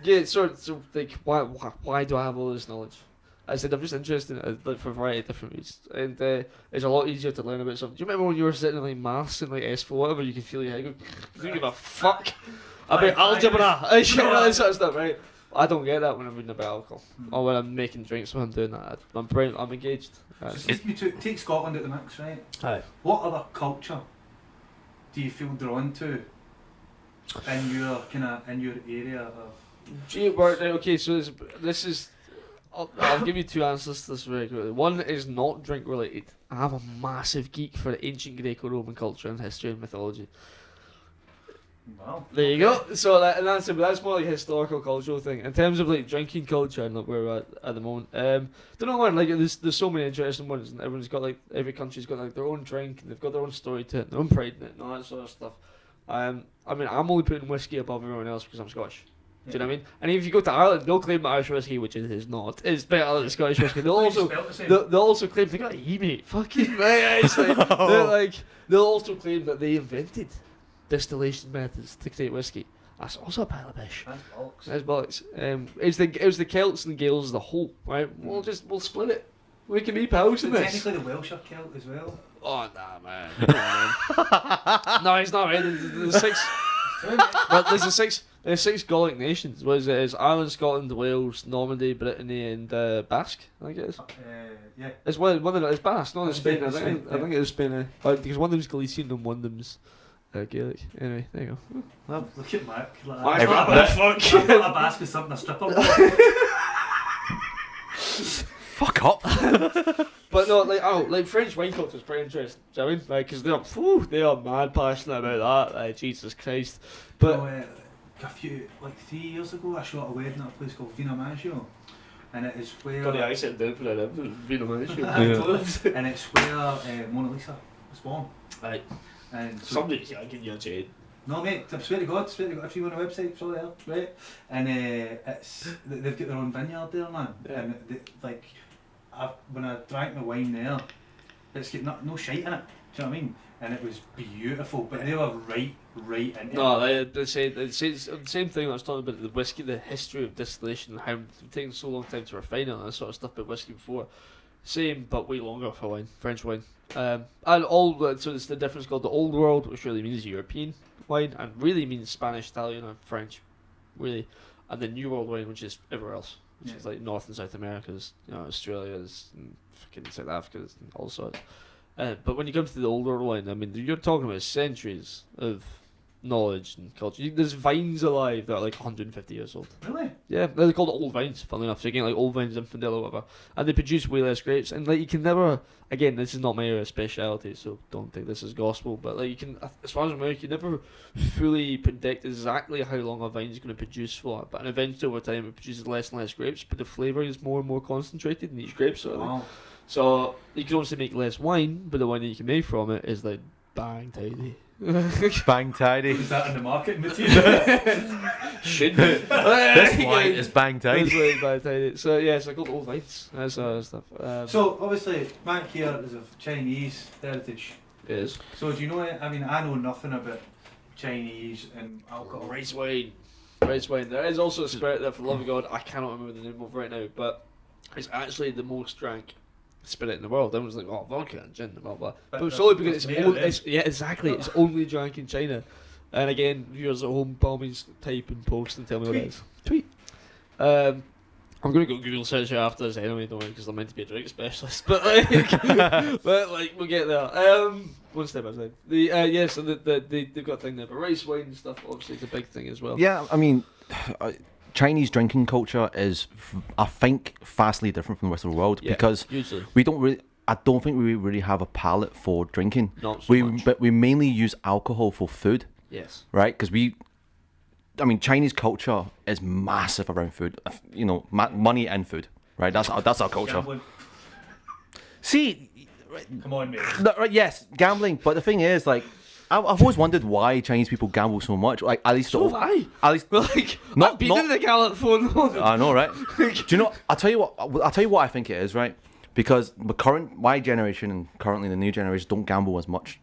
C: Yeah, so like, why do I have all this knowledge? I said I'm just interested in it, like, for a variety of different reasons, and it's a lot easier to learn about something. Do you remember when you were sitting in like maths and like S4 whatever, you could feel your head go, you don't give a fuck about algebra and shit, all that sort of stuff, right? I don't get that when I'm reading about alcohol or when I'm making drinks. When I'm doing that, I'm engaged.
A: So take Scotland out the mix, right?
C: Aye.
A: What other culture do you feel drawn to in your area of?
C: Okay, so this is. I'll give you two answers to this very quickly. One is not drink related. I'm a massive geek for ancient Greco-Roman culture and history and mythology.
A: Wow.
C: There you go. So that's more like a historical cultural thing. In terms of like drinking culture and like where we're at the moment, don't know man. Like there's so many interesting ones, and everyone's got like every country's got like their own drink, and they've got their own story to it, their own pride in it, and all that sort of stuff. I mean, I'm only putting whiskey above everyone else because I'm Scottish. Do you know what I mean? And if you go to Ireland, they'll claim that Irish whiskey, which it is not. It's better than Scottish whiskey. They'll also claim they got a mate. Fucking right. It's like, they'll also claim that they invented distillation methods to create whiskey. That's also a pile of pish. That's bollocks. It was the Celts and Gaels as a whole, right? We'll split it. We can be pals in this.
A: Technically, the Welsh are Celt as well.
C: Oh nah, man. No, he's not right. There's six. But there's six Gallic nations. What is it? It's Ireland, Scotland, Wales, Normandy, Brittany, and Basque. I think it is.
A: Yeah.
C: It's one of them. It's Basque, not Spain. I think it is Spain. Because one of them's Galician and one of them's Gaelic. Anyway, there you go.
A: Well, look at Mac.
C: Fuck.
A: I thought a Basque is something a stripper.
B: Fuck up.
C: But no, like French wine culture is pretty interesting. Do you know what I mean? Because they are mad passionate about that. Jesus Christ. But
A: a few 3 years ago, I shot a wedding at a place called Vino Maggio, and it is where.
C: got the accent down for that. Vino Maggio.
A: And it's where Mona Lisa was born.
C: Right.
A: And so,
C: somebody's getting your chain.
A: No, mate, I swear to God, if you go on the website, it's all there, right? And they've got their own vineyard there, man.
C: Yeah.
A: And when I drank the wine there, it's got no shite in it. Do you know what I mean? And it was beautiful, but they were right into it.
C: No, they say the same thing I was talking about the whiskey, the history of distillation, and how it's taken so long time to refine it and that sort of stuff about whiskey before. Same, but way longer for wine, French wine. So it's the difference called the Old World, which really means European wine, and really means Spanish, Italian, and French, really. And the New World wine, which is everywhere else, which is like North and South America's, Australia's, and fucking South Africa's, and all sorts. But when you come to the Old World wine, I mean, you're talking about centuries of knowledge and culture. There's vines alive that are like 150 years old.
A: Really?
C: Yeah, they're called old vines, funnily enough. So you get like old vines, Zinfandel or whatever. And they produce way less grapes. And like you can never, again, this is not my area of speciality, so don't take this as gospel, but like you can, as far as I'm aware, you can never fully predict exactly how long a vine is going to produce for. But eventually over time it produces less and less grapes, but the flavour is more and more concentrated in each grape sort of thing.
A: Wow.
C: So you can obviously make less wine, but the wine that you can make from it is like bang tidy.
B: Bang tidy.
A: Is that in the marketing material?
C: Should be.
B: This wine is bang tidy.
C: This wine is bang tidy. So yeah, it's like old vines. That sort of stuff.
A: So obviously, Mac here is of Chinese heritage.
C: It is.
A: So do you know? I mean, I know nothing about Chinese and alcohol.
C: Rice wine. Rice wine. There is also a spirit there, for the love of God, I cannot remember the name of right now, but it's actually the most drank spirit in the world. Everyone's like, oh, vodka and gin, blah blah. But it's only because it's only drank in China. And again, viewers at home, by all means, type and post and tell me what it is. Tweet. I'm gonna go Google search it after this anyway, don't worry, because I'm meant to be a drink specialist. But like, we'll get there. One step at a time. So they've got a thing there, but rice, wine, and stuff. Obviously, it's a big thing as well.
B: Yeah, I mean, Chinese drinking culture is, I think, vastly different from the rest of the world because
C: usually
B: we don't really. I don't think we really have a palate for drinking.
C: Not so much.
B: But we mainly use alcohol for food.
C: Yes.
B: Right? Because Chinese culture is massive around food. You know, money and food. Right? That's our culture.
A: Gambling.
B: See,
A: Come on, mate.
B: no, right? Yes, gambling. But the thing is, like, I've always wondered why Chinese people gamble so much. Like, at least
C: So have I.
B: At least,
C: Like,
B: Not-
C: I've been
B: not-
C: in the gallant phone.
B: I know, right? Do you know? I'll tell you what I think it is, right? Because my generation and currently the new generation don't gamble as much,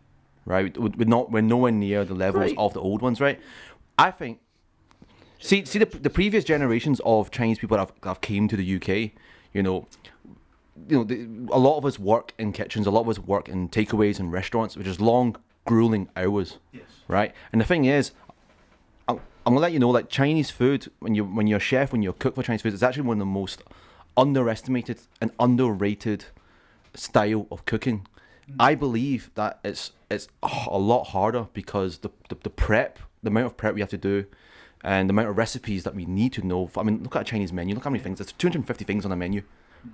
B: right? We're nowhere near the levels
C: Right.
B: of the old ones, right? I think. See the previous generations of Chinese people that have came to the UK, a lot of us work in kitchens, a lot of us work in takeaways and restaurants, which is long, grueling hours,
A: Yes.
B: right? And the thing is, I'm gonna let you know, like, Chinese food, when you're a chef, when you're a cook for Chinese food, it's actually one of the most underestimated and underrated style of cooking. I believe that it's a lot harder because the amount of prep we have to do, and the amount of recipes that we need to know. Look at a Chinese menu. Look how many things. There's 250 things on the menu,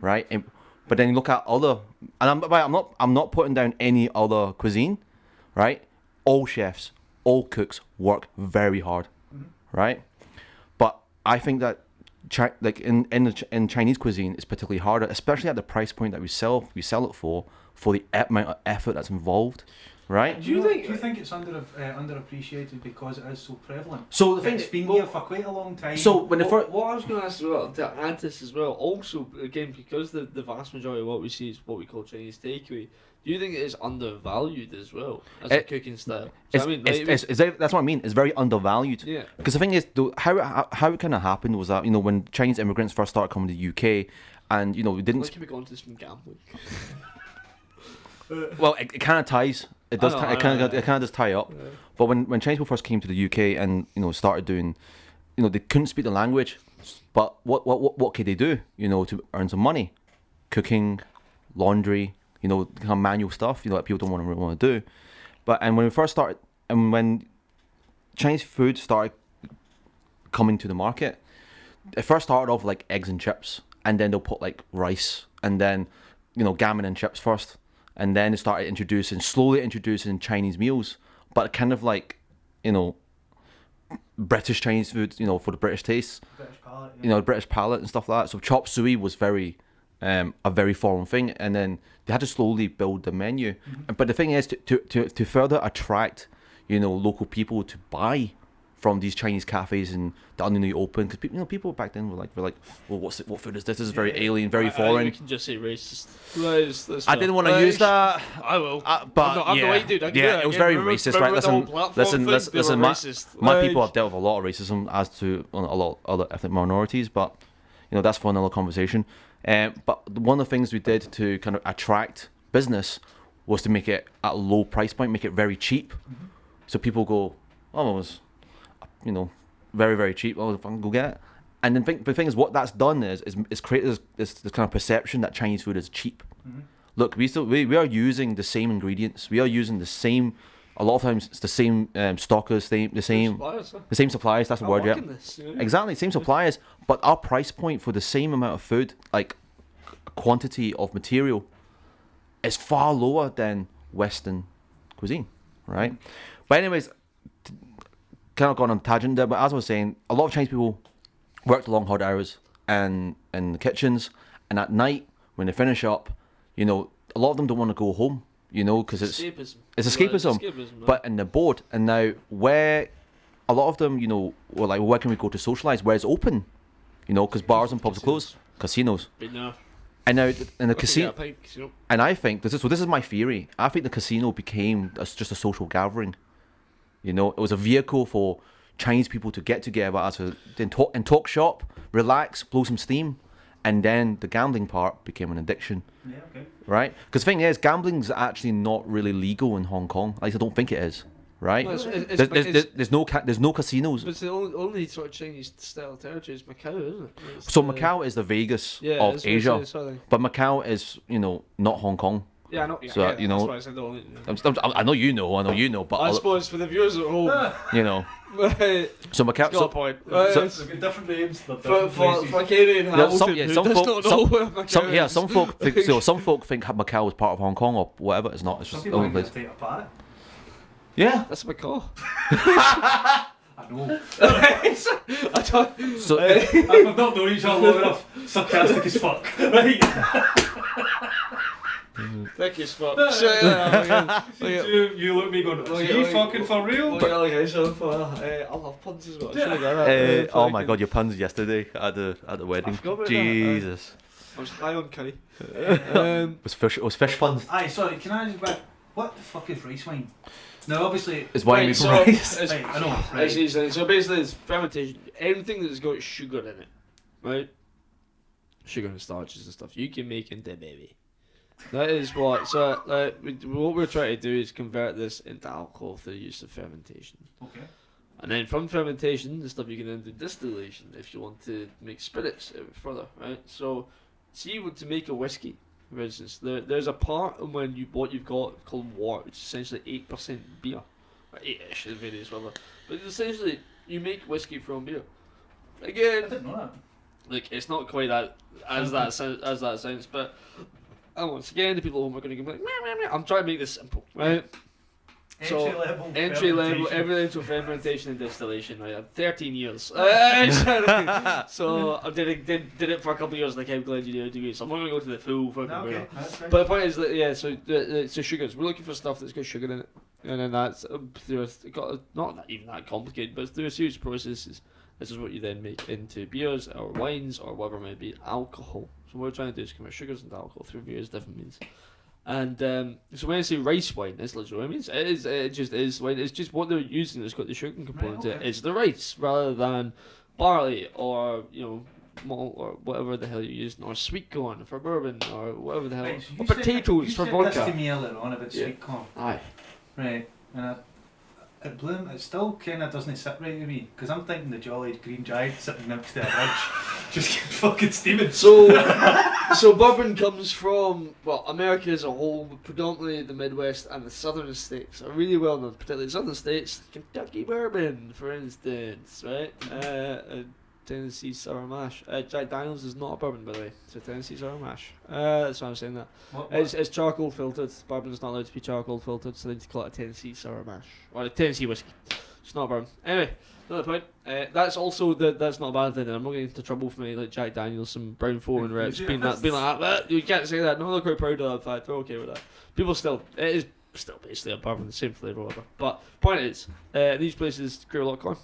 B: right? But then you look at other, and I'm not putting down any other cuisine, right? All chefs, all cooks work very hard, right? But I think that in Chinese cuisine, it's particularly harder, especially at the price point that we sell it for the amount of effort that's involved, right?
A: Do you think it's underappreciated because it is so prevalent?
B: So the thing
A: It's been here for quite a long time.
B: So when the
C: What
B: first,
C: I was going to ask as well, to add this as well, also, again, because the vast majority of what we see is what we call Chinese takeaway, do you think it is undervalued as well as a cooking style? So
B: that's what I mean. It's very undervalued.
C: Yeah.
B: Because the thing is, how it kind of happened was that, when Chinese immigrants first started coming to the UK, and we didn't.
C: Like, can we go into this from gambling?
B: Well, it kind of ties. It does.
C: I know,
B: It kind of does tie up.
C: Yeah.
B: But when Chinese people first came to the UK and started doing, they couldn't speak the language, but what could they do? To earn some money, cooking, laundry, kind of manual stuff. That people don't really want to do. And when we first started, and when Chinese food started coming to the market, it first started off like eggs and chips, and then they'll put like rice, and then gammon and chips first. And then they started slowly introducing Chinese meals, but kind of like, British Chinese food, for the British taste,
A: British palate, yeah.
B: British palate and stuff like that. So chop suey was a very foreign thing, and then they had to slowly build the menu. But the thing is, to further attract, local people to buy from these Chinese cafes and the newly open, because people back then were like, well, what food is this? This is very alien, very foreign.
C: We can just say racist.
B: I didn't want to use that.
C: I will.
B: But
C: I'm the white dude. I can do
B: it was very
C: Remember
B: racist, right?
C: the whole platform
B: Listen.
C: thing? They were racist.
B: My people have dealt with a lot of racism as to a lot of other ethnic minorities, but that's for another conversation. But one of the things we did to kind of attract business was to make it at a low price point, make it very cheap, so people go, oh, it was, very, very cheap. Oh, if I can go get it. And then the thing is, what that's done is created this kind of perception that Chinese food is cheap. Look, we are using the same ingredients. We are using a lot of times it's the same stockers, the same suppliers. That's the word, yeah. Exactly, same suppliers, but our price point for the same amount of food, like quantity of material, is far lower than Western cuisine, right? But anyways, kind of gone on a tangent there, but as I was saying, a lot of Chinese people worked long, hard hours in the kitchens, and at night when they finish up, a lot of them don't want to go home, because it's escapism. But in the board, and now where a lot of them, were like, well, where can we go to socialise? Where it's open, because bars and pubs are closed, casinos. And now in the casino, and I think this is my theory. I think the casino became just a social gathering. It was a vehicle for Chinese people to get together and talk shop, relax, blow some steam, and then the gambling part became an addiction.
A: Yeah, okay.
B: Right? Because the thing is, gambling's actually not really legal in Hong Kong. At least I don't think it is. right?
C: Well,
B: There's no casinos.
C: But it's the only sort of Chinese style territory is Macau, isn't it?
B: So Macau is the Vegas of Asia, but Macau is, not Hong Kong.
C: Yeah, I know.
B: So,
C: that's why I said the only.
B: I know you know, but
C: I suppose for the viewers at home,
B: So Macau.
C: it's got a point.
A: It's different names.
C: For Katie and Hamilton, who does not know where Macau is.
B: Some folk think some folk think Macau is part of Hong Kong or whatever. It's not. It's just the only place.
A: Take it apart.
B: Yeah.
C: That's Macau.
A: I know.
B: So
A: I've not known each other long enough. Sarcastic as fuck. Right.
C: Thick as fuck.
A: You look at me going, are you fucking for real?
C: I'll have puns as well.
B: oh my god, your puns yesterday at the wedding. Jesus.
C: I was high on curry.
B: It was fish puns.
A: Aye, sorry, can I just back? What the fuck is rice wine? Now, obviously,
B: It's wine made from rice.
A: right, I know. Right.
C: So basically, it's fermentation. Anything that's got sugar in it, right? Sugar and starches and stuff. You can make into baby. That is what. So, what we're trying to do is convert this into alcohol through the use of fermentation.
A: Okay.
C: And then from fermentation, the stuff you can then do distillation if you want to make spirits further, right? So, see, to make a whiskey, for instance, there's a part in when what you've got called wort, which is essentially 8% beer, or 8ish, it varies whether. But essentially, you make whiskey from beer. Again,
A: I didn't know that.
C: like it's not quite that as that sounds, but. And once again, the people at home are going to be like, meh, meh, meh. I'm trying to make this simple, right? Entry level, everything to fermentation and distillation. Right, I'm 13 years. So I did it for a couple of years, like chemical engineering degree. So I'm not going to go to the full fucking way. But the point is that so sugars. We're looking for stuff that's got sugar in it, and then that's through not even that complicated, but through a series of processes. This is what you then make into beers or wines or whatever it may be, alcohol. So what we're trying to do is convert sugars into alcohol through various different means. And so when I say rice wine, that's literally what it means. It just is wine. It's just what they're using that's got the sugar component to it. It's the rice rather than barley or malt or whatever the hell you're using, or sweet corn for bourbon or whatever the hell,
A: Right, so
C: or potatoes for vodka.
A: You said this to me earlier on about sweet corn.
C: Aye.
A: Right, and it still kind of doesn't sit right with me, because I'm thinking the jolly green giant sitting next to a ridge, just getting fucking steaming.
C: So bourbon comes from, well, America as a whole, but predominantly the Midwest and the southern states are really well known, particularly the southern states. Kentucky bourbon, for instance, right? Tennessee sour mash. Jack Daniels is not a bourbon, by the way. It's a Tennessee sour mash. That's why I'm saying that.
A: What?
C: It's charcoal filtered. Bourbon's not allowed to be charcoal filtered, so they need to call it a Tennessee sour mash. Or a Tennessee whiskey. It's not a bourbon. Anyway, another point. That's also that's not a bad thing. I'm not getting into trouble for me like Jack Daniels, some Brown Foreman reps being like that. You can't say that. No, they're quite proud of that fact. They're okay with that. People still, it is still basically a bourbon, the same flavour, whatever. But point is, these places grow a lot of corn.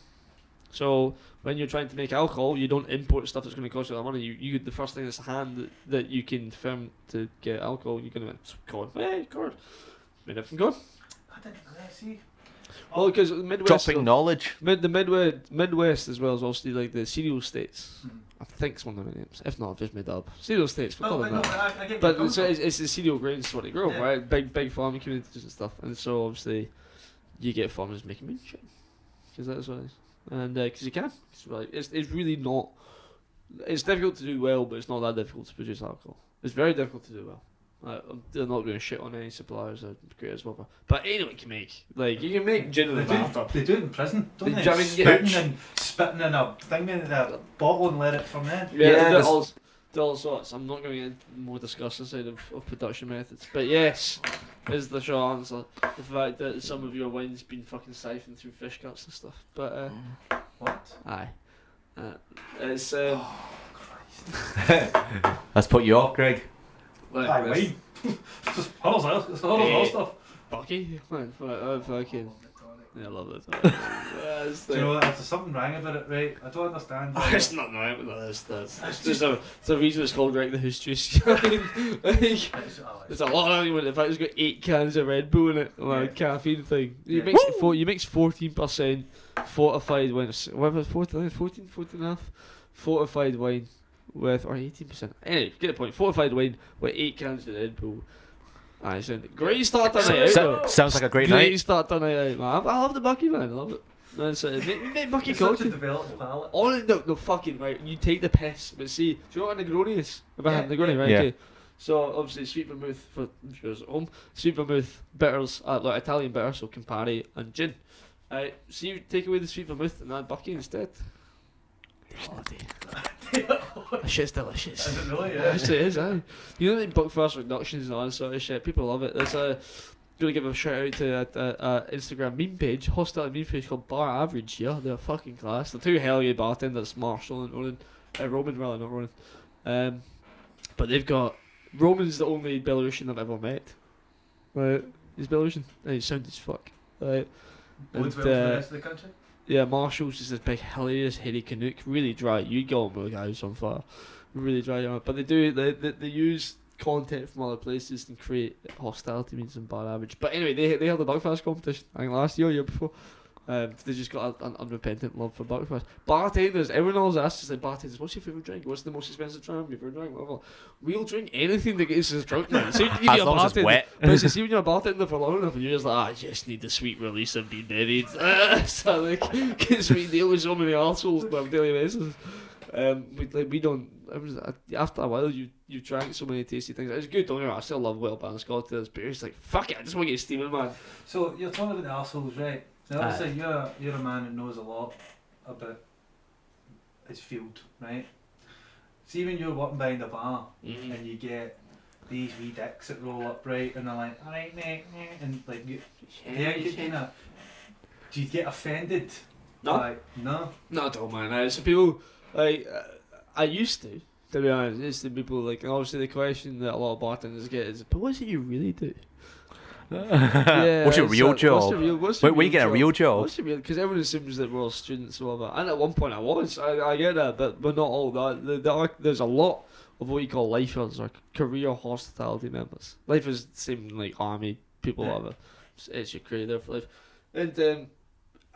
C: So when you're trying to make alcohol, you don't import stuff that's going to cost you a lot of money. You the first thing that's at hand that you can ferment to get alcohol, you're going to corn. Hey, corn. Made it from corn.
A: I didn't see.
C: Well, because the Midwest,
B: Dropping knowledge.
C: the Midwest as well as obviously like the cereal states.
A: Hmm.
C: I think it's one of the names. If not, I've just made that up. Cereal states. We'll call them that.
A: I get
C: But it's the cereal grains what they grow,
A: Yeah.
C: right? Big farming communities and stuff, and so obviously you get farmers making moonshine because that's what it is, and because you can. It's really not. It's difficult to do well, but it's not that difficult to produce alcohol. It's very difficult to do well. They're not going to shit on any suppliers or creators, whatever. But anyone can make. Like you can make gin in the bathtub.
A: They do it in prison, don't they?
C: Do you know what I mean?
A: Spitting in a thing in a bottle and let it ferment.
C: Yeah, they do all sorts. I'm not going to get into the more disgusting side of production methods. But yes, is the short answer. The fact that some of your wine's been fucking siphoned through fish guts and stuff. But
A: What?
C: aye, it's
B: That's put you off, Greg.
A: Aye, wine. It's horrible stuff.
C: Bucky, fucking. Yeah, I love it.
A: Do you know there's something wrong about it, right? I don't understand.
C: It's not right with this. There's a reason it's called Wreck the Hoose Juice. There's a lot of it. In fact, it's got 8 cans of Red Bull in it. Like caffeine thing. You mix 14% fortified wine. Whatever, 14 and a half fortified wine with, or 18%. Anyway, get the point. Fortified wine with 8 cans of Red Bull. Aye, great start to night out. though.
B: Sounds like a great
C: Great
B: night.
C: start to night out, man. I love the Bucky, man. I love it. No, it's, make Bucky
A: It's such a
C: cocktail.
A: developed palate.
C: Oh no, fucking right. You take the piss, but see, do you know what a Negroni is? Have I had Negroni, right?
B: Yeah.
C: Okay. So obviously sweet vermouth for viewers at home. Sweet vermouth bitters, like Italian bitter, so Campari and gin. So you take away the sweet vermouth and add Bucky instead. That shit's delicious.
A: Is it really? Yeah.
C: Yes, it is, aye. You know, like Buckfast reductions and all that sort of shit. People love it. There's a. Gonna give a shout out to a Instagram meme page, hostility meme page called Bar Average. Yeah, they're fucking class. They're two hell yeah bartenders, Marshall and Ronan, Roman rather, not Ronan. But they've got Roman's the only Belarusian I've ever met. Right, he's Belarusian. And he's sound as fuck. Right,
A: Bodes well for the rest of the country.
C: yeah, Marshall's is this big hilarious hairy Canuck, really dry. You go with the guys on fire, really dry. But they use content from other places and create hostility means in Bar Average. But anyway, they held a Buckfast competition, I think last year before. They just got an unrepentant love for Buckfast. Bartenders, everyone always asks us, like, bartenders, what's your favourite drink? What's the most expensive drink you've ever drank? Whatever. We'll drink anything that gets us drunk, man. So you
B: As long as it's wet.
C: But see, when you're a bartender for long enough, and you're just like, I just need the sweet release of being buried. So like, because we deal with so many arseholes on a daily basis. We don't. After a while, you drank so many tasty things. It's good, don't you? I still love well balanced cocktails, but it's like fuck it, I just want to get steaming, man.
A: So you're talking about the arseholes, right? Now obviously you're a man that knows a lot about his field, right? See when you're walking behind a bar and you get these wee dicks that roll up, right, and they're like, alright mate, and like do you get offended?
C: No.
A: Like, no.
C: Not at all, man. So people like I used to be honest. It's the people like, and obviously the question that a lot of bartenders get is, but what is it you really do?
B: What's your real job? When you get a real job?
C: What's your real? Because everyone assumes that we're all students or whatever. And at one point I was. I get that, but not all that. There's a lot of what you call lifers or career hospitality members. Lifers the same like army people, whatever. It's your career there for life,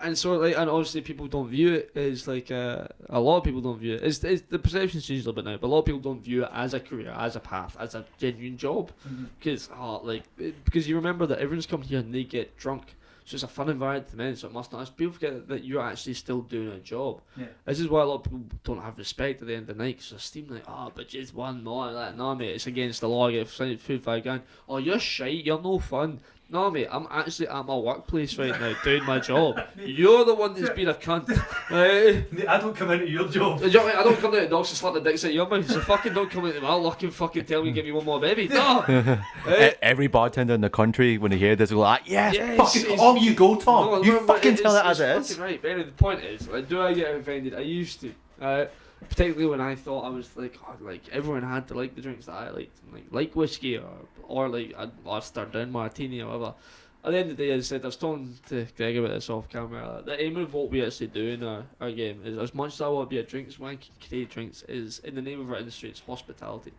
C: and so like, and obviously people don't view it as like a lot of people don't view it. It's the perception's changed a little bit now, but a lot of people don't view it as a career, as a path, as a genuine job, because because you remember that everyone's come here and they get drunk, so it's a fun environment to men. So it must not. People forget that you're actually still doing a job. Yeah. This is why a lot of people don't have respect at the end of the night, because they're steaming like, oh, but just one more like, no mate, it's against the law. I get food $5,000. Oh, you're shite. You're no fun. No mate, I'm actually at my workplace right now doing my job. You're the one that's been a cunt. Right?
A: I don't come into your job.
C: I don't come out the dogs and slap the dicks at your mouth, so fucking don't come into my luck and fucking tell me give me one more baby. No!
B: Every bartender in the country, when they hear this, will like, yes, fucking
A: on you go, Tom.
B: No, you fucking tell it as it is.
C: Right, but anyway, the point is, like, do I get offended? I used to. Particularly when I thought I was like, oh, like everyone had to like the drinks that I liked, like whiskey or like a stirred down martini or whatever. At the end of the day, as I said, I was talking to Greg about this off camera. The aim of what we actually do in our game is, as much as I want to be a drinks wank and create drinks, is in the name of our industry, it's hospitality.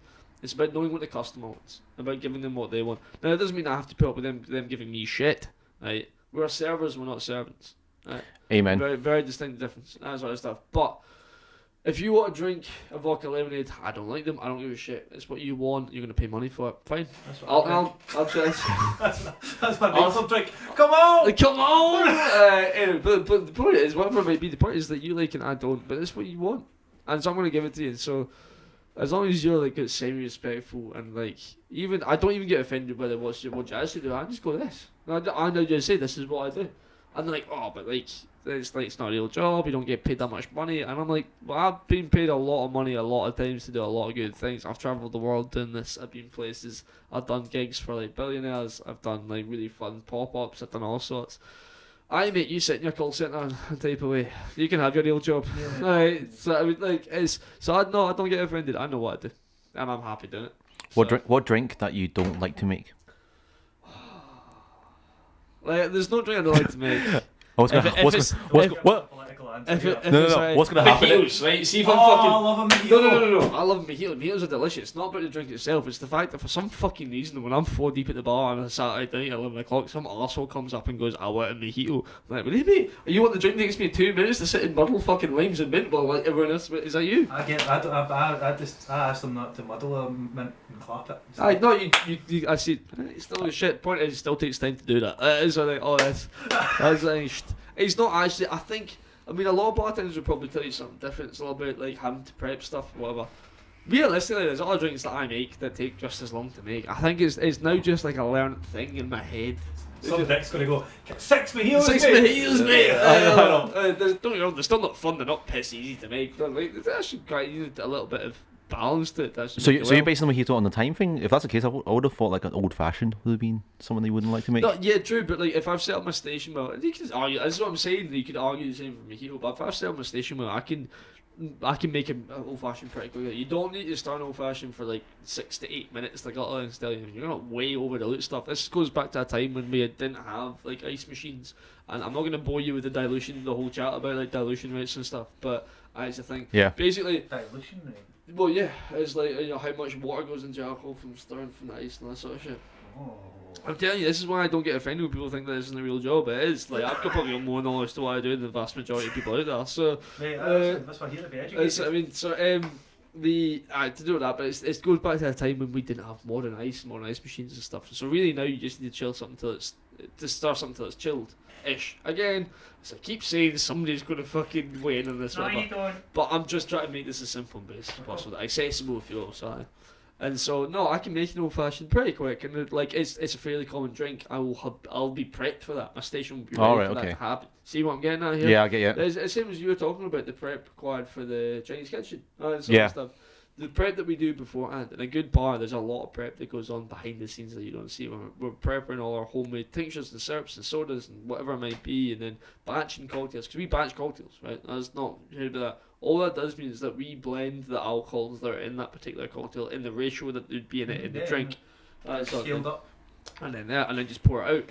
C: It's about knowing what the customer wants, about giving them what they want. Now, it doesn't mean I have to put up with them giving me shit, right? We're servers, we're not servants. Right?
B: Amen.
C: Very, very distinct difference, that sort of stuff. But if you want to drink a vodka lemonade, I don't like them. I don't give a shit. It's what you want. You're gonna pay money for it. Fine. I'll try this.
A: That's my awesome drink. Come on.
C: Come on. Anyway, but the point is, whatever it might be, the point is that you like and I don't. But it's what you want, and so I'm gonna give it to you. So as long as you're like semi-respectful and like even I don't even get offended by what you actually do. I just go this. I know you say this is what I do, and they're like, oh, but like. It's not a real job, you don't get paid that much money, and I'm like, well, I've been paid a lot of money a lot of times to do a lot of good things. I've travelled the world doing this, I've been places, I've done gigs for like billionaires, I've done like really fun pop-ups, I've done all sorts. I mate, you sit in your call centre and type away. You can have your real job. Yeah. Right, so I mean, like, I don't get offended, I know what I do, and I'm happy doing it.
B: What drink that you don't like to make?
C: Like, there's no drink I don't like to make.
B: What's gonna what?
A: Political answer
C: If
A: here.
C: it, if
B: No,
C: it's
B: no.
C: right-
B: What's gonna happen?
C: Mojitos, right? See if I'm
A: Oh,
C: fucking.
A: I love a mojito.
C: No. I love mojito. Mojitos are delicious. It's not about the drink itself. It's the fact that for some fucking reason, when I'm 4 deep at the bar on a Saturday night at 11 o'clock, some arsehole comes up and goes, "I want a mojito." I'm like, really, mate? You want the drink that takes me 2 minutes to sit and muddle fucking limes and mint while like everyone else? Is that you?
A: I asked them not to muddle a mint and clap it.
C: Aye, no, you I see. It's still a shit. Point is, it still takes time to do that. It is like, oh, that's it's not actually. I mean, a lot of bartenders would probably tell you something different. It's all about like having to prep stuff, whatever. Realistically, there's other drinks that I make that take just as long to make. I think it's now just like a learned thing in my head.
A: Some dick's gonna go 6 mojitos.
C: Six
A: mate."
C: mojitos, mate.
B: I know.
C: Don't get me wrong, they're still not fun. They're not piss easy to make. But like, they actually quite need a little bit of balance to it.
B: So you're basing the mojito on the time thing? If that's the case, I would have thought like an old fashioned would have been someone they wouldn't like to make.
C: No, yeah, true, but like if I've set up my station well, you could argue. This is what I'm saying. You could argue the same for mojito, but if I've set up my station well, I can make an old fashioned pretty quickly. You don't need to start an old fashioned for like 6 to 8 minutes. Like I'll tell you, you're not way over the loot stuff. This goes back to a time when we didn't have like ice machines, and I'm not going to bore you with the dilution, the whole chat about like dilution rates and stuff. But that's the thing.
B: Yeah.
C: Basically,
A: Dilution rate.
C: well, yeah, it's like how much water goes into alcohol from stirring from the ice and that sort of shit.
A: Oh.
C: I'm telling you, this is why I don't get offended when people think that this isn't a real job. It is. Like, I've got probably more knowledge to what I do than the vast majority of people out there. So,
A: Mate, that's why here to be educated.
C: to do with that, but it goes back to a time when we didn't have modern ice machines and stuff. So really now you just need to chill something to start something till it's chilled. Ish. Again, as I keep saying, somebody's going to fucking weigh in on this
A: No,
C: one.
A: you don't.
C: But I'm just trying to make this as simple and basic as possible, accessible if you will, sorry. And so no, I can make an old fashioned pretty quick, and like it's a fairly common drink. I'll be prepped for that. My station will be ready for that to happen. See what I'm getting at here?
B: Yeah, I get you.
C: It's the same as you were talking about the prep required for the Chinese kitchen. And
B: Yeah.
C: stuff. The prep that we do beforehand, in a good bar, there's a lot of prep that goes on behind the scenes that you don't see. We're prepping all our homemade tinctures and syrups and sodas and whatever it might be, and then batching cocktails, because we batch cocktails, right? That's not heard about that. All that does mean is that we blend the alcohols that are in that particular cocktail in the ratio that would be in it in the drink.
A: Scaled up.
C: And then just pour it out.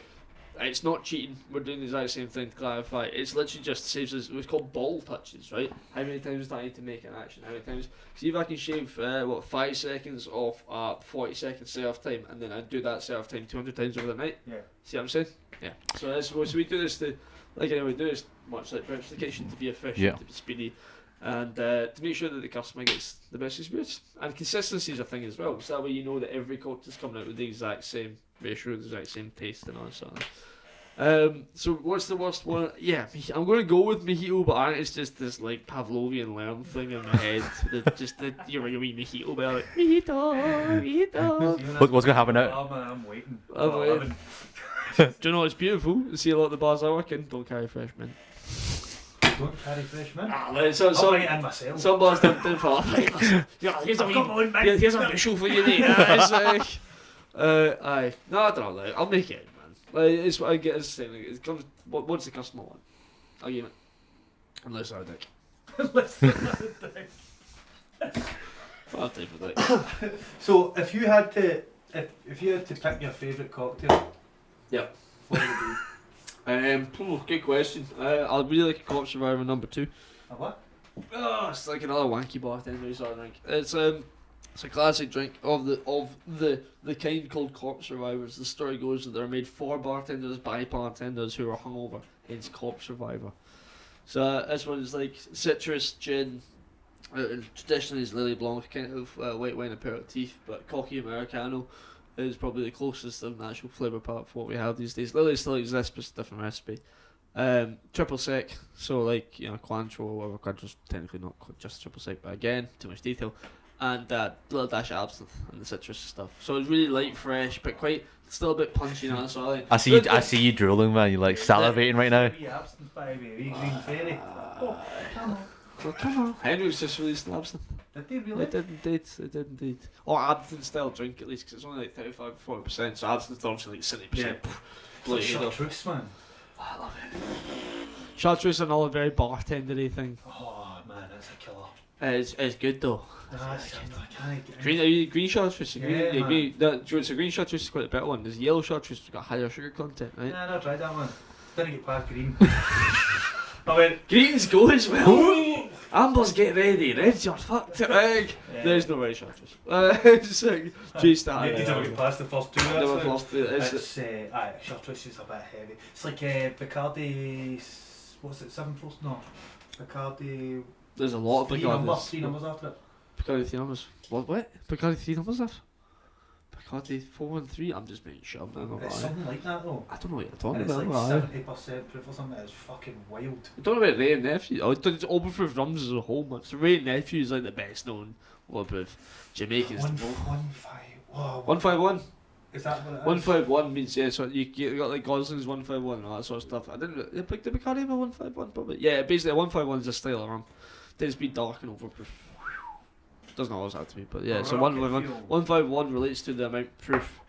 C: It's not cheating. We're doing the exact same thing to clarify. It's literally just saves us. It's called ball touches, right? How many times do I need to make an action? How many times? See if I can shave 5 seconds off 40-second serve time, and then I do that serve time 200 times over the night.
A: Yeah.
C: See what I'm saying? Yeah. So we do this to, like we do this much like preps the kitchen to be efficient, to be speedy, and to make sure that the customer gets the best experience. And consistency is a thing as well, because that way you know that every cocktail's coming out with the exact same ratio, the exact same taste and all that sort of thing. So what's the worst one? Yeah, I'm going to go with mojito, but it's just this like Pavlovian learn thing in my head. You're a wee mojito bell, like mojito.
B: What's gonna happen now?
A: I'm waiting.
C: I'm waiting. Do you know it's beautiful? You see a lot of the bars I work in don't carry fresh mint.
A: Don't carry fresh mint.
C: I'll
A: bring it in myself.
C: Some bars don't fall. Here's a bushel for you, mate. It's like, aye. No, I don't know. Like, I'll make it, man. Like, it's what I get. It's the same. Like, it comes. What's the customer want? I'll give it. Unless I'm a dick. I'll take for that.
A: So, if you had to pick your favourite cocktail,
C: Yep.
A: what would it be?
C: Good question. I'll really like a Corpse Survivor number 2.
A: A what?
C: Oh, it's like another wanky bartender sort of drink. It's a classic drink of the kind called Corpse Survivors. The story goes that they're made for bartenders by bartenders who are hungover. Hence Corpse Survivor. So this one is like citrus gin. Traditionally is Lily Blanc, kind of white wine aperitif, but cocky Americano is probably the closest of natural flavour part for what we have these days. Lily still exists, but it's a different recipe. Triple sec, so like Cointreau or whatever. Cointreau's technically not just triple sec, but again, too much detail. And a little dash of absinthe and the citrus stuff. So it's really light, fresh, but quite still a bit punchy now. So
B: I see you drooling, man. You're like salivating right now.
A: Wee absinthe by me, wee green fairy. Oh, come on.
C: Well, come on. Henry's just released an absinthe.
A: Did they really?
C: It did indeed. Or absinthe style drink at least, because it's only like 35-40%. So absinthe's obviously like 70%.
A: Yeah.
C: Blow
A: It's
C: your
A: like
C: head off.
A: chartreuse, man.
C: I love it. Chartreuse is another very bartendery thing.
A: Oh man, that's a killer.
C: It's good though.
A: I can't get
C: Green chartreuse.
A: Yeah,
C: green. It's a green chartreuse is quite a better one. There's yellow chartreuse, it's got higher sugar content, right?
A: Nah, I've not tried that one. Didn't get past green. I went,
C: Greens go as well. Amber's get ready. Red's you're fucked. There's no red chartreuse. It's like, chase that.
A: you never get past the first two.
C: Never
A: That's
C: lost it.
A: it's chartreuse is a bit heavy. It's like Bacardi. What's it? 7 No, Bacardi.
C: There's a lot of Bacardis.
A: 3 numbers after it.
C: Bacardi 3 numbers. What? Bacardi 3 numbers after? Bacardi 4 and 3. I'm just making sure.
A: It's something like that though.
C: I don't know what you're talking
A: And it's
C: about.
A: like 70% proof or something. It's fucking wild.
C: I don't know about Ray and Nephew. Oh, it's overproof rums as a whole, man. So Ray and Nephew is like the best known overproof. Jamaicans. 151.
A: Is that what it is?
C: 151 means, yeah, so you got like Gosling's 151 and all that sort of stuff. I didn't. Did Bacardi have a 151 probably? Yeah, basically a 151 is a style of rum. Tends to be dark and overproof. Doesn't always have to be, but yeah. So 151 relates to the amount of proof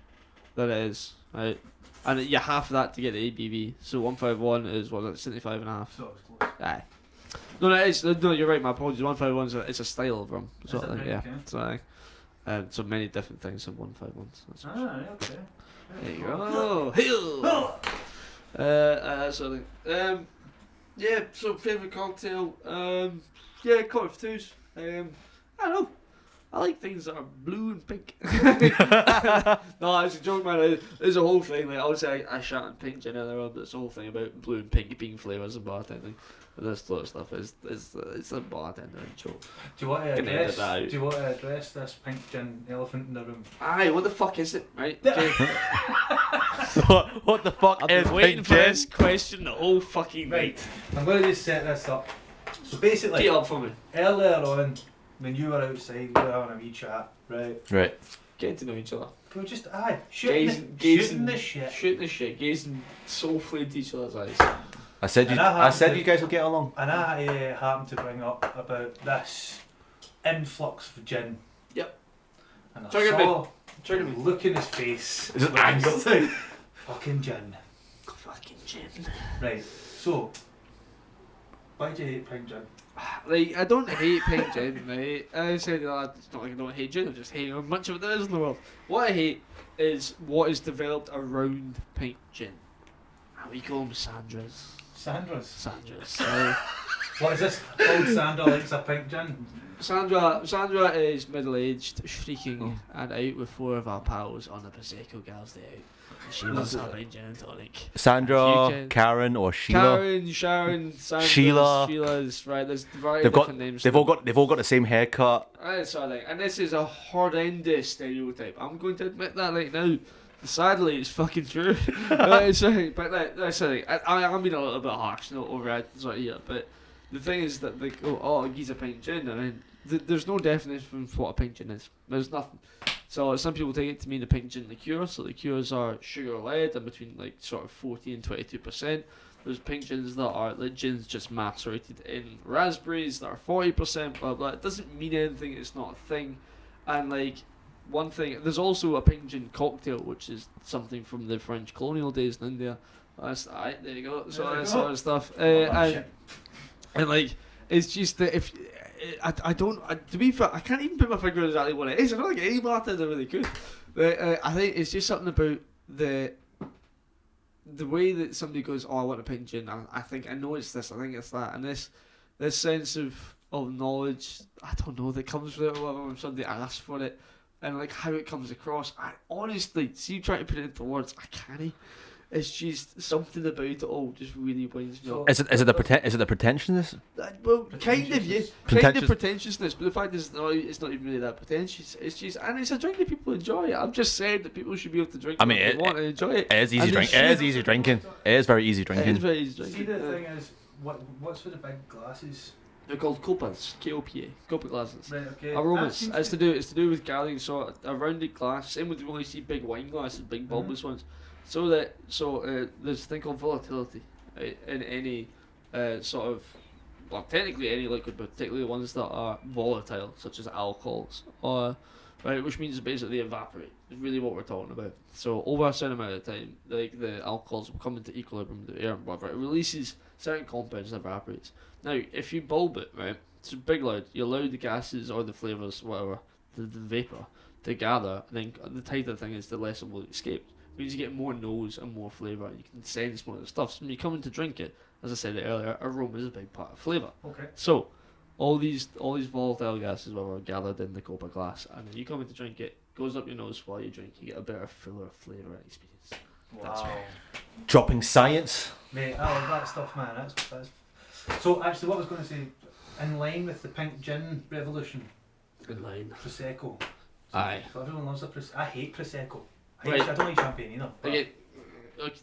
C: that it is, right? And you half that to get the ABV. So 151 is what, 75 and a half.
A: So it's close.
C: Aye. No, it's no. You're right. My apologies. 151 it's a style of rum. Sort of thing.
A: Right?
C: Yeah.
A: Okay.
C: So many different things in 151s. That's for sure.
A: Okay.
C: There you go. Hill. That sort of thing. Yeah. So favorite cocktail. Yeah, Court of Twos. I don't know. I like things that are blue and pink. No, it's a joke, man. There's a whole thing. Like obviously, I shout and pink gin earlier on, but it's a whole thing about blue and pink being flavours and bartending. And this sort of stuff it's a bartender joke.
A: Do you want to
C: Can edit
A: address?
C: that out.
A: Do you want to address this pink gin elephant in the room?
C: Aye, what the fuck is it, right? Okay.
B: What the fuck
C: I've
B: is
C: been waiting
B: pink
C: for
B: gin?
C: this question the whole fucking
A: Right.
C: night.
A: I'm going to just set this up. So basically,
C: Tee it up for me.
A: earlier on, when you were outside, we were having a wee chat, right?
B: Right.
C: Getting to know each other.
A: We were just shooting the shit.
C: Shooting the shit. Gazing soulfully into each other's eyes.
B: I said
A: And I
B: you guys will get along.
A: And I happened to bring up about this influx of gin.
C: Yep.
A: And I
C: Trigger
A: saw
C: Trigger me.
A: look in his face.
B: Is it
A: when he
B: anger?
A: said, fucking gin.
C: Fucking gin.
A: Right, so, why do you hate pink gin?
C: Like, I don't hate pink gin, right? I said that it's not like I don't hate gin, I just hate how much of it there is in the world. What I hate is what is developed around pink gin. And we call them Sandras.
A: Sandra's.
C: Right?
A: What is this? Old Sandra likes a pink gin.
C: Sandra is middle-aged, shrieking, and out with 4 of our pals on a Prosecco Girls' Day out. She loves her pint gin and tonic.
B: Sandra, Karen, or Sheila.
C: Karen, Sharon, Sandra,
B: Sheila's,
C: right? There's a variety of different names.
B: They've all got the same haircut.
C: Sort of thing. And this is a horrendous stereotype. I'm going to admit that right now. Sadly, it's fucking true. Sorry, but sorry, I'm being a little bit harsh, not overreacting sort of here. But the thing is that they go, oh, he's a pint gin. I mean, there's no definition for what a pint gin is. There's nothing. So some people take it to mean the pink gin liqueur. So liqueurs are sugar lead and between like sort of 40 and 22%. There's pink gins that are like gins just macerated in raspberries that are 40%. Blah blah. It doesn't mean anything. It's not a thing. And like one thing, there's also a pink gin cocktail, which is something from the French colonial days in India. That's alright. There you go. So that sort of stuff. And like it's just that if. To be fair, I can't even put my finger on exactly what it is. I don't think any bartender really could. But I think it's just something about the way that somebody goes, oh, I want a pint gin. I think I know it's this. I think it's that, and this sense of knowledge. I don't know that comes with it or whatever when somebody asks for it, and like how it comes across. I honestly see you trying to put it into words. I can't. It's just something about it all just really winds me up.
B: Is it the pretentiousness?
C: Well, kind of, yeah. Kind of pretentiousness, but the fact is, no, it's not even really that pretentious. It's just, and it's a drink that people enjoy. I'm just saying that people should be able to drink.
B: I mean,
C: what they want and enjoy it.
B: It is easy drink. It is easy drinking. It is very easy drinking.
C: It is very easy drinking.
A: See, the thing is, what's with the big glasses?
C: They're called copas, K-O-P-A, copa glasses.
A: Right, okay.
C: Aromas. It's to do with gathering. So a rounded glass. Same with when you see big wine glasses, big bulbous ones. So there's a thing called volatility in any sort of, well, technically any liquid, but particularly ones that are volatile, such as alcohols, right, which means basically evaporate. Is really what we're talking about. So over a certain amount of time, like the alcohols will come into equilibrium with the air and whatever. It releases certain compounds and evaporates. Now, if you bulb it, right, it's big loud. You allow the gases or the flavors, whatever, the vapor to gather, and then the tighter thing is, the less it will escape. means you get more nose and more flavour, and you can sense more of the stuff. So when you come in to drink it, as I said earlier, aroma is a big part of flavour.
A: Okay.
C: So all these volatile gases were gathered in the copper glass, and then you come in to drink it, goes up your nose while you drink, you get a better, fuller flavour experience.
A: Wow.
B: Dropping science.
A: Mate, I love that stuff, man. That's. So actually, what I was going to say, in line with the pink gin revolution,
C: In line.
A: prosecco.
C: Aye.
A: So everyone loves I hate prosecco.
C: Right.
A: I don't like champagne either. but-
C: Okay.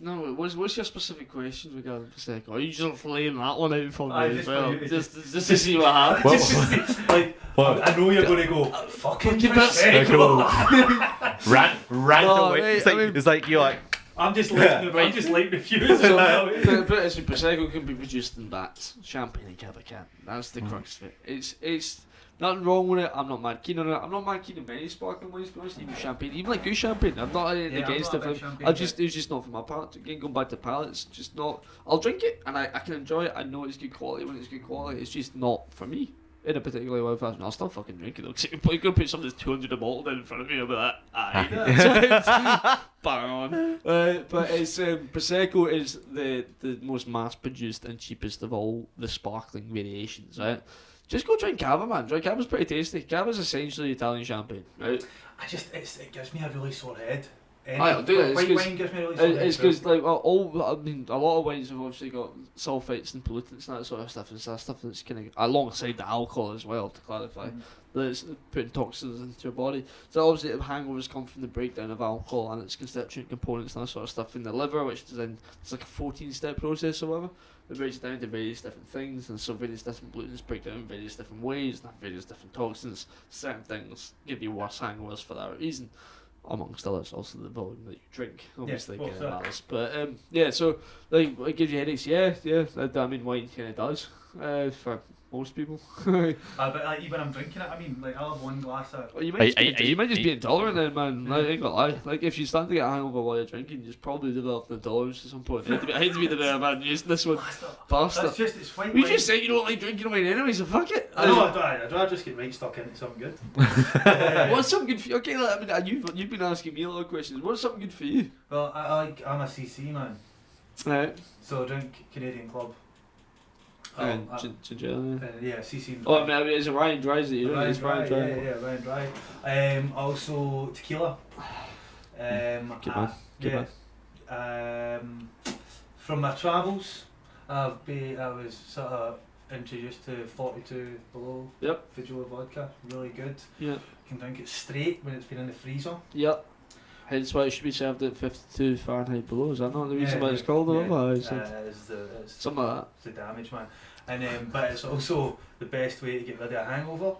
C: No, what's your specific question regarding prosecco? Are you just laying that one out for me
A: Aye,
C: as
A: just for
C: well?
A: you,
C: Just to see what happens.
A: like,
B: Well-
A: I know you're going to go fucking
C: Fucking
A: prosecco.
B: Rant
C: No,
B: away.
C: mate,
B: It's like,
C: I mean-
B: it's like you're like.
A: I'm just like the fuse.
C: So, but prosecco can be produced in vats. Champagne and cava can't. That's the crux of it. It's nothing wrong with it. I'm not mad keen on it. I'm not mad keen on many sparkling wines, to be honest. Even champagne, even like good champagne. I'm not against
A: I'm not a big
C: it.
A: champagne
C: It's just not for my palate. Again, going back to palate, it's just not. I'll drink it and I can enjoy it. I know it's good quality when it's good quality. It's just not for me. In a particularly loud fashion, I'll still fucking drink it though. Cause you're going to put something that's 200 a bottle down in front of me, I'll be like, aye. Bang on. But it's prosecco is the most mass-produced and cheapest of all the sparkling variations, right? Just go drink cava, man. Cava's pretty tasty. Cava's essentially Italian champagne, right?
A: It gives me a really sore head.
C: I'll do it.
A: White wine gives me a really sore head.
C: It's because like a lot of wines have obviously got sulfites and pollutants and that sort of stuff, and stuff that's kind of alongside the alcohol as well. To clarify, that's putting toxins into your body. So obviously, the hangovers come from the breakdown of alcohol and its constituent components and that sort of stuff in the liver, which is then it's like a 14-step process or whatever. It breaks it down to various different things, and so various different pollutants break down in various different ways, and have various different toxins. Certain things give you worse hangovers for that reason. Amongst others, also the volume that you drink, obviously,
A: well,
C: kind
A: so-
C: of matters. But yeah, so like it gives you headaches. Yeah. I mean, wine kind of does for most people.
A: But like, even when I'm drinking it, I mean, like I'll have one glass of.
C: Well, you might just be intolerant then, man. Like, I ain't gonna lie. Like, if you start to get a hangover while you're drinking, you're probably developing intolerance at some point. I hate to be the better man using this one. Bastard.
A: That's just it's white
C: You
A: wine.
C: just said you don't like drinking wine anyway, so fuck it.
A: I know. I'd rather just get right stuck into something good.
C: What's something good for you? Okay, like, I mean, you've been asking me a lot of questions. What's something good for you?
A: Well, I'm a CC man,
C: Right.
A: so I drink Canadian Club.
C: And ginger.
A: Yeah, CC.
C: Oh, I mean, it's a Ryan Dry's that you don't. It's Ryan Dry.
A: Yeah, Ryan Dry. Also tequila.
C: Good man. Good
A: man. From my travels, I was sort of introduced to 42 below.
C: Yep.
A: Vigila vodka, really good.
C: Yeah.
A: You can drink it straight when it's been in the freezer.
C: Yep. Hence why it should be served at 52 Fahrenheit below. Is that not the reason
A: Yeah,
C: why it's called
A: yeah.
C: otherwise?
A: It's
C: Something like that.
A: It's the damage, man. And but it's also the best way to get rid of a hangover.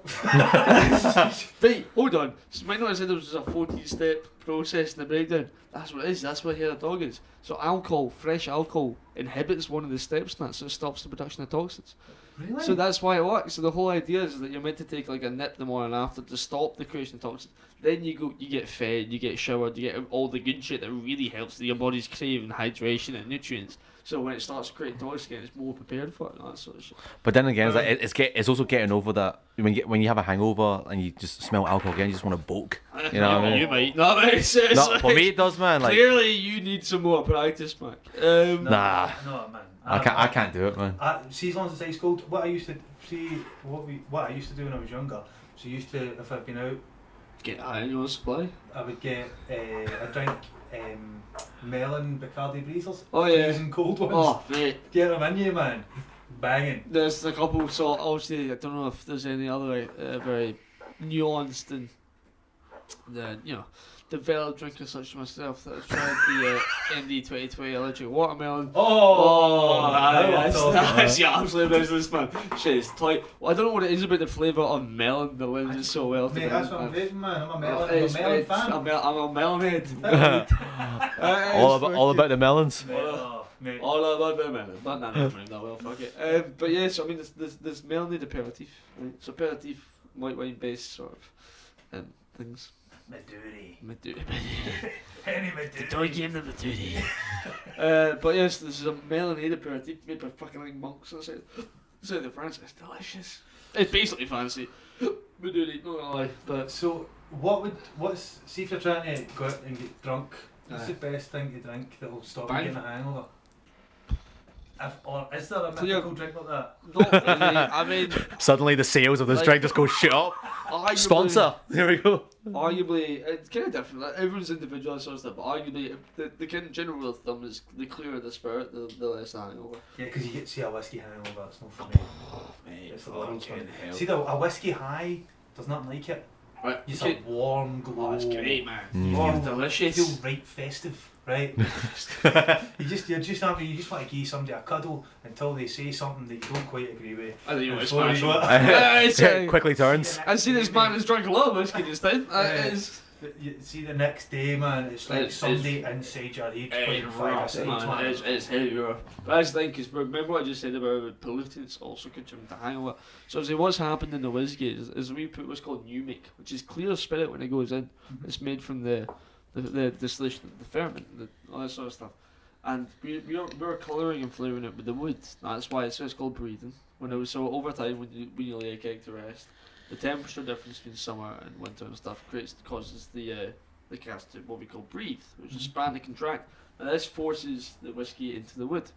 C: Right, hold on. So you might not have said there was a 14-step process in the breakdown. That's what it is. That's what here a dog is. So alcohol, fresh alcohol, inhibits one of the steps in that, so it stops the production of toxins.
A: Really?
C: So that's why it works. So the whole idea is that you're meant to take like a nip the morning after to stop the creation of toxins. Then you get fed, you get showered, you get all the good shit that really helps your body's craving hydration and nutrients. So when it starts creating toxins again, it's more prepared for it and that sort of shit.
B: But then again, it's also getting over that when you have a hangover and you just smell alcohol again, you just want to bulk. You know what I mean?
C: You might. No, it's
B: No, for me it does, man. Like,
C: clearly you need some more practice, Mac.
B: Nah.
A: No, man.
B: I can't do it, man.
A: See, as long as it's ice cold. What I used to do when I was younger. So I used to, if I'd been out,
C: Get high in your supply.
A: I would get a drink, melon Bacardi breezers.
C: Oh, yeah.
A: Freezing cold ones.
C: Oh, mate.
A: Get them in you, man. Banging.
C: There's a couple, so obviously I don't know if there's any other very nuanced and developed drinkers such as myself that have tried the ND 2020 electric watermelon. That's your absolute business, man. Shit, it's tight. Well, I don't know what it is about the flavour of melon that lends it so well to
A: Mate,
C: me.
A: that's what I'm doing, man. I'm a melon fan.
C: I'm a melon head.
B: all about the melons.
A: Mate.
C: All about the melon. But nah, not that well, fuck it. But yeah, so I mean, there's melonade aperitif. Right? So aperitif, white wine based sort of things.
A: Maduri. Any Maduri.
C: Don't give them the duty. But yes, this is a melonade aperitif made by fucking like monks. That's it. So the France is delicious. It's basically fancy. Maduri, not gonna lie. But
A: So, see if you're trying to go out and get drunk What's the best thing to drink that will stop
C: Bang.
A: you getting a hangover? Or is there a
C: Clear-
A: mythical drink like that?
C: Not really. I mean,
B: Suddenly the sales of this
C: Like-
B: drink just go shit up.
C: arguably,
B: Sponsor. There we go.
C: Arguably, it's kind of different. Like, everyone's individual and sort of stuff, but arguably, the kind of general rule of thumb is the clearer the spirit, the less the hangover.
A: Yeah, because you get to see a whiskey hangover. It's not for me.
B: Mate,
A: It's the world's
B: fucking
A: fun.
B: hell.
A: See, a whiskey high does nothing like it.
C: Right,
A: It's
C: okay.
A: a warm glow.
C: Oh, it's great, man.
B: Mm.
C: You
A: Oh,
C: feel delicious.
A: You feel right festive, right? you just want to give somebody a cuddle until they say something that you don't quite agree with.
C: I think you want to
A: Before
C: smash
A: you
C: him.
A: go-
C: Yeah, it's,
B: Quickly turns.
C: I see this man has drunk a lot of whiskey just then.
A: Yeah. You see the next day, man, it's like
C: It's-
A: somebody inside your head playing fire
C: rough,
A: sides,
C: man.
A: man.
C: It's heavy rough. But that's the thing, because remember what I just said about pollutants also contribute to hangover. So obviously what's happened in the whiskey is we put what's called new make, which is clear spirit when it goes in. It's made from the distillation, the ferment, all that sort of stuff. And we're colouring and flavouring it with the wood. That's why it's called breathing. So over time when you lay a keg to rest, the temperature difference between summer and winter and stuff causes the cask to what we call breathe, which is expand and contract. Now this forces the whiskey into the wood.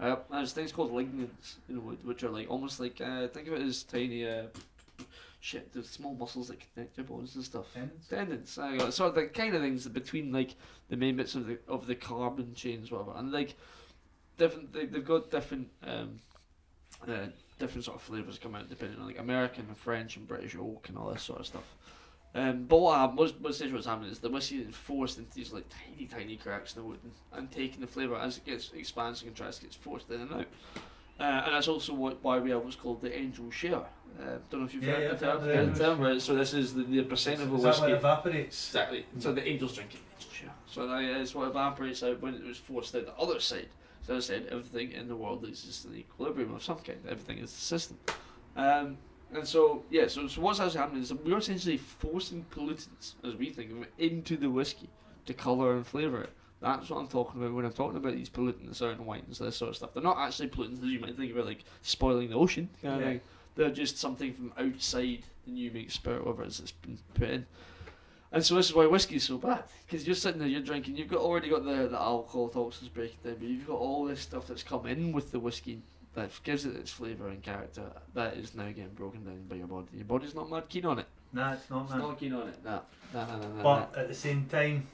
C: There's things called lignins in the wood, which are like almost like think of it as tiny the small muscles that connect your bones and stuff. Tendons. Sort of the kind of things between like the main bits of the carbon chains, whatever, and like different. They've got different different sort of flavours come out depending on like American and French and British oak and all this sort of stuff. But what's happening is the whiskey is forced into these like tiny cracks in the wood and taking the flavour as it expands and contracts, gets forced in and out. And that's also why we have what's called the angel share. Don't know if you've heard the term, right? So this is the percent of a
A: Is that
C: whiskey.
A: what evaporates?
C: Exactly. So the angels drink it. Angel share. So that is what evaporates out when it was forced out the other side. So as I said, everything in the world exists in equilibrium of some kind. Everything is the system. And so what's actually happening is we're essentially forcing pollutants, as we think of it, into the whiskey to colour and flavour it. That's what I'm talking about when I'm talking about these pollutants that are in wines, this sort of stuff. They're not actually pollutants as you might think about, like spoiling the ocean kind of thing. They're just something from outside the new make spirit, whatever it's been put in. And so this is why whiskey is so bad, because you're sitting there, you're drinking, you've already got the alcohol toxins breaking down, but you've got all this stuff that's come in with the whiskey that gives it its flavour and character that is now getting broken down by your body. Your body's not mad keen on it.
A: Nah, it's not,
C: It's
A: man.
C: not keen on it. Nah.
A: But at the same time,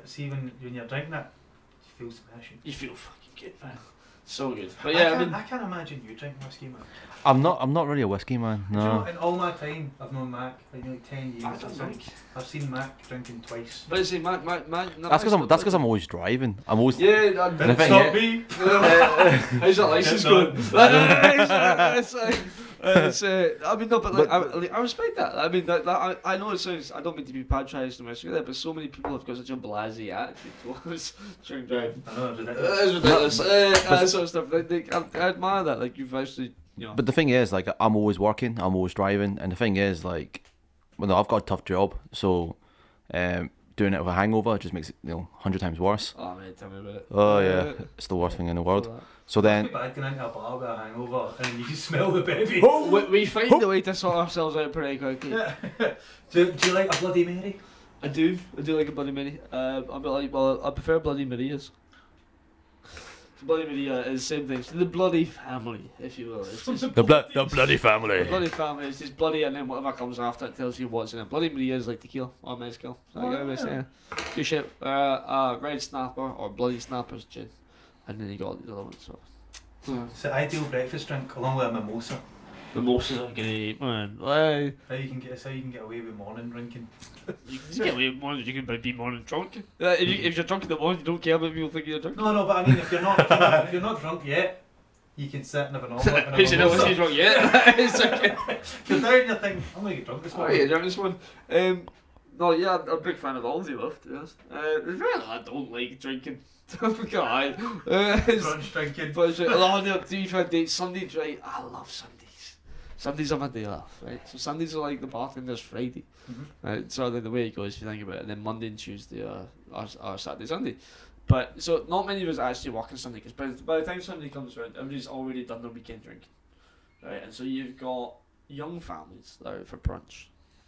A: see when you're drinking it, you feel smashing.
C: You feel fucking good, man. So good. But yeah,
A: I can't imagine you drinking whiskey, man.
B: I'm not really a whiskey man.
A: Do you know,
B: No.
A: in all my time, I've known Mac, like 10 years
C: I
A: or
C: don't
A: something.
C: drink.
A: I've seen Mac drinking twice.
C: But see, my
B: That's because I'm always driving. I'm always.
C: Yeah,
B: And if I
A: Stop
B: get-
A: me!
C: how's that license
A: Get
C: going?
A: done.
C: I mean, no, but like, I respect that. I mean, I know it sounds. I don't mean to be patronising or anything like that, but so many people have got such a blasé attitude towards drink driving.
A: I know, it's ridiculous.
C: It's ridiculous. That sort of stuff. I admire that. Like you've actually, you know.
B: But the thing is, like, I'm always working, I'm always driving, and the thing is, like, well, I've got a tough job, so doing it with a hangover just makes it 100 times worse.
C: Oh mate, tell me about it.
B: Oh yeah, it's the worst thing in the world. So then,
A: It's bad going into a bar with a hangover and you can smell the baby.
C: We find a way to sort ourselves out pretty quickly.
A: do you like a Bloody Mary?
C: I do like a Bloody Mary. I prefer Bloody Marias. Bloody Maria is the same thing. So the bloody family, if you will. It's just
B: the bloody family.
C: the bloody family is just bloody, and then whatever comes after it tells you what's in it. Bloody Maria is like tequila or mezcal. So I gotta say, good shit. Red snapper or bloody snapper's gin, and then you got all these other ones. So.
A: It's the ideal breakfast drink along with a mimosa.
C: Mimosas are great, man.
A: How you can get away with morning drinking.
C: You can get away with morning. You can be morning drunk. If you're drunk in the morning, you don't care about people thinking you're drunk.
A: No, but I mean if you're not drunk yet, you can sit and have an omelette and a
C: Who's you know
A: mimosa.
C: he's drunk yet? It's okay.
A: If you're down, you think I'm gonna get drunk this
C: Oh
A: morning.
C: yeah, drunk this one. No, yeah, I'm a big fan of all the above, to be honest. There's very little I don't like drinking. God.
A: Brunch drinking.
C: But no, to be fair, Sundays, right? I love Sundays. Sundays are my day off, right? So Sundays are like the bartender's Friday. Right? So the way it goes, if you think about it, and then Monday and Tuesday are Saturday, Sunday. But so not many of us actually work on Sunday, because by the time Sunday comes around, everybody's already done their weekend drinking, right? And so you've got young families that are out for brunch,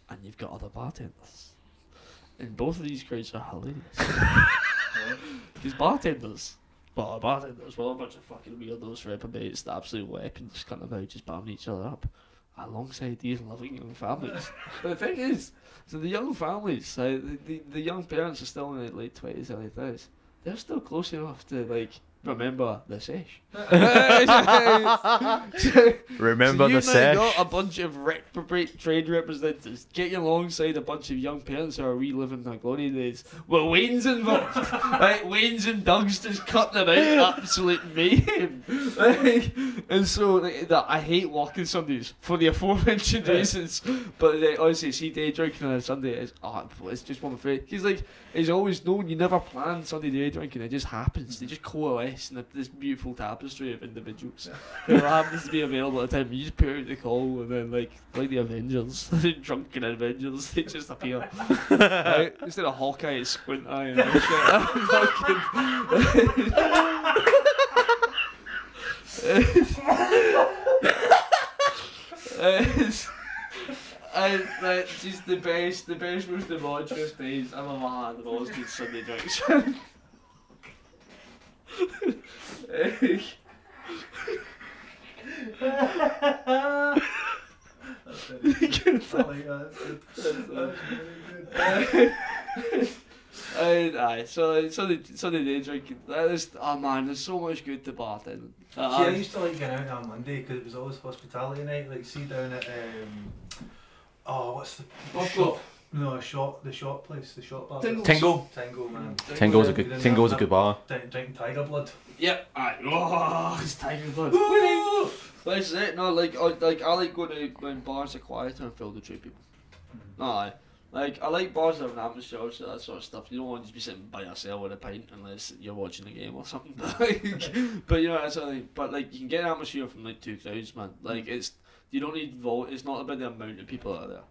C: and you've got other bartenders. And both of these crowds are hilarious. These bartenders, well, a bunch of fucking weirdos, reprobates, the absolute weapons, cutting about, just bamming each other up, alongside these loving young families. But the thing is, so the young families, the young parents are still in their late 20s, early 30s. They're still close enough to, like, remember the sesh.
B: Remember the sesh.
C: Got a bunch of reprobate trade representatives getting alongside a bunch of young parents who are reliving their glory days. Well, Wayne's involved. Right, Wayne's and Doug's just cutting them out, absolute mayhem. And so I hate walking Sundays for the aforementioned reasons. But honestly, see, day drinking on a Sunday is it's just one of my favourite. He's like, he's always known you never plan Sunday day drinking. It just happens. They just coalesce in this beautiful tapestry of individuals who happens to be available at the time. You just put out the call, and then like the Avengers, the drunken Avengers, they just appear. Right? Instead of Hawkeye, it's Squint Eye and it's just the best, most debaucherous days I've ever had. Have always been Sunday drinks. Sunday day drinking. Man, there's so much good to bartending.
A: I used to like going out on Monday because it was always hospitality night. Like, see down at what's the shop? No, the shop place, the shop bar.
B: Tingle,
A: man.
B: Tingo's a good bar.
A: Drinking Tiger Blood.
C: Yep. Oh, it's Tiger Blood. This is it. No, I like going out when bars are quieter and filled with true people. No, like I like bars that have an atmosphere, that sort of stuff. You don't want to just be sitting by yourself with a pint unless you're watching a game or something. But you know that's what I mean. But like you can get an atmosphere from like two crowds, man. Like you don't need It's not about the amount of people that are there.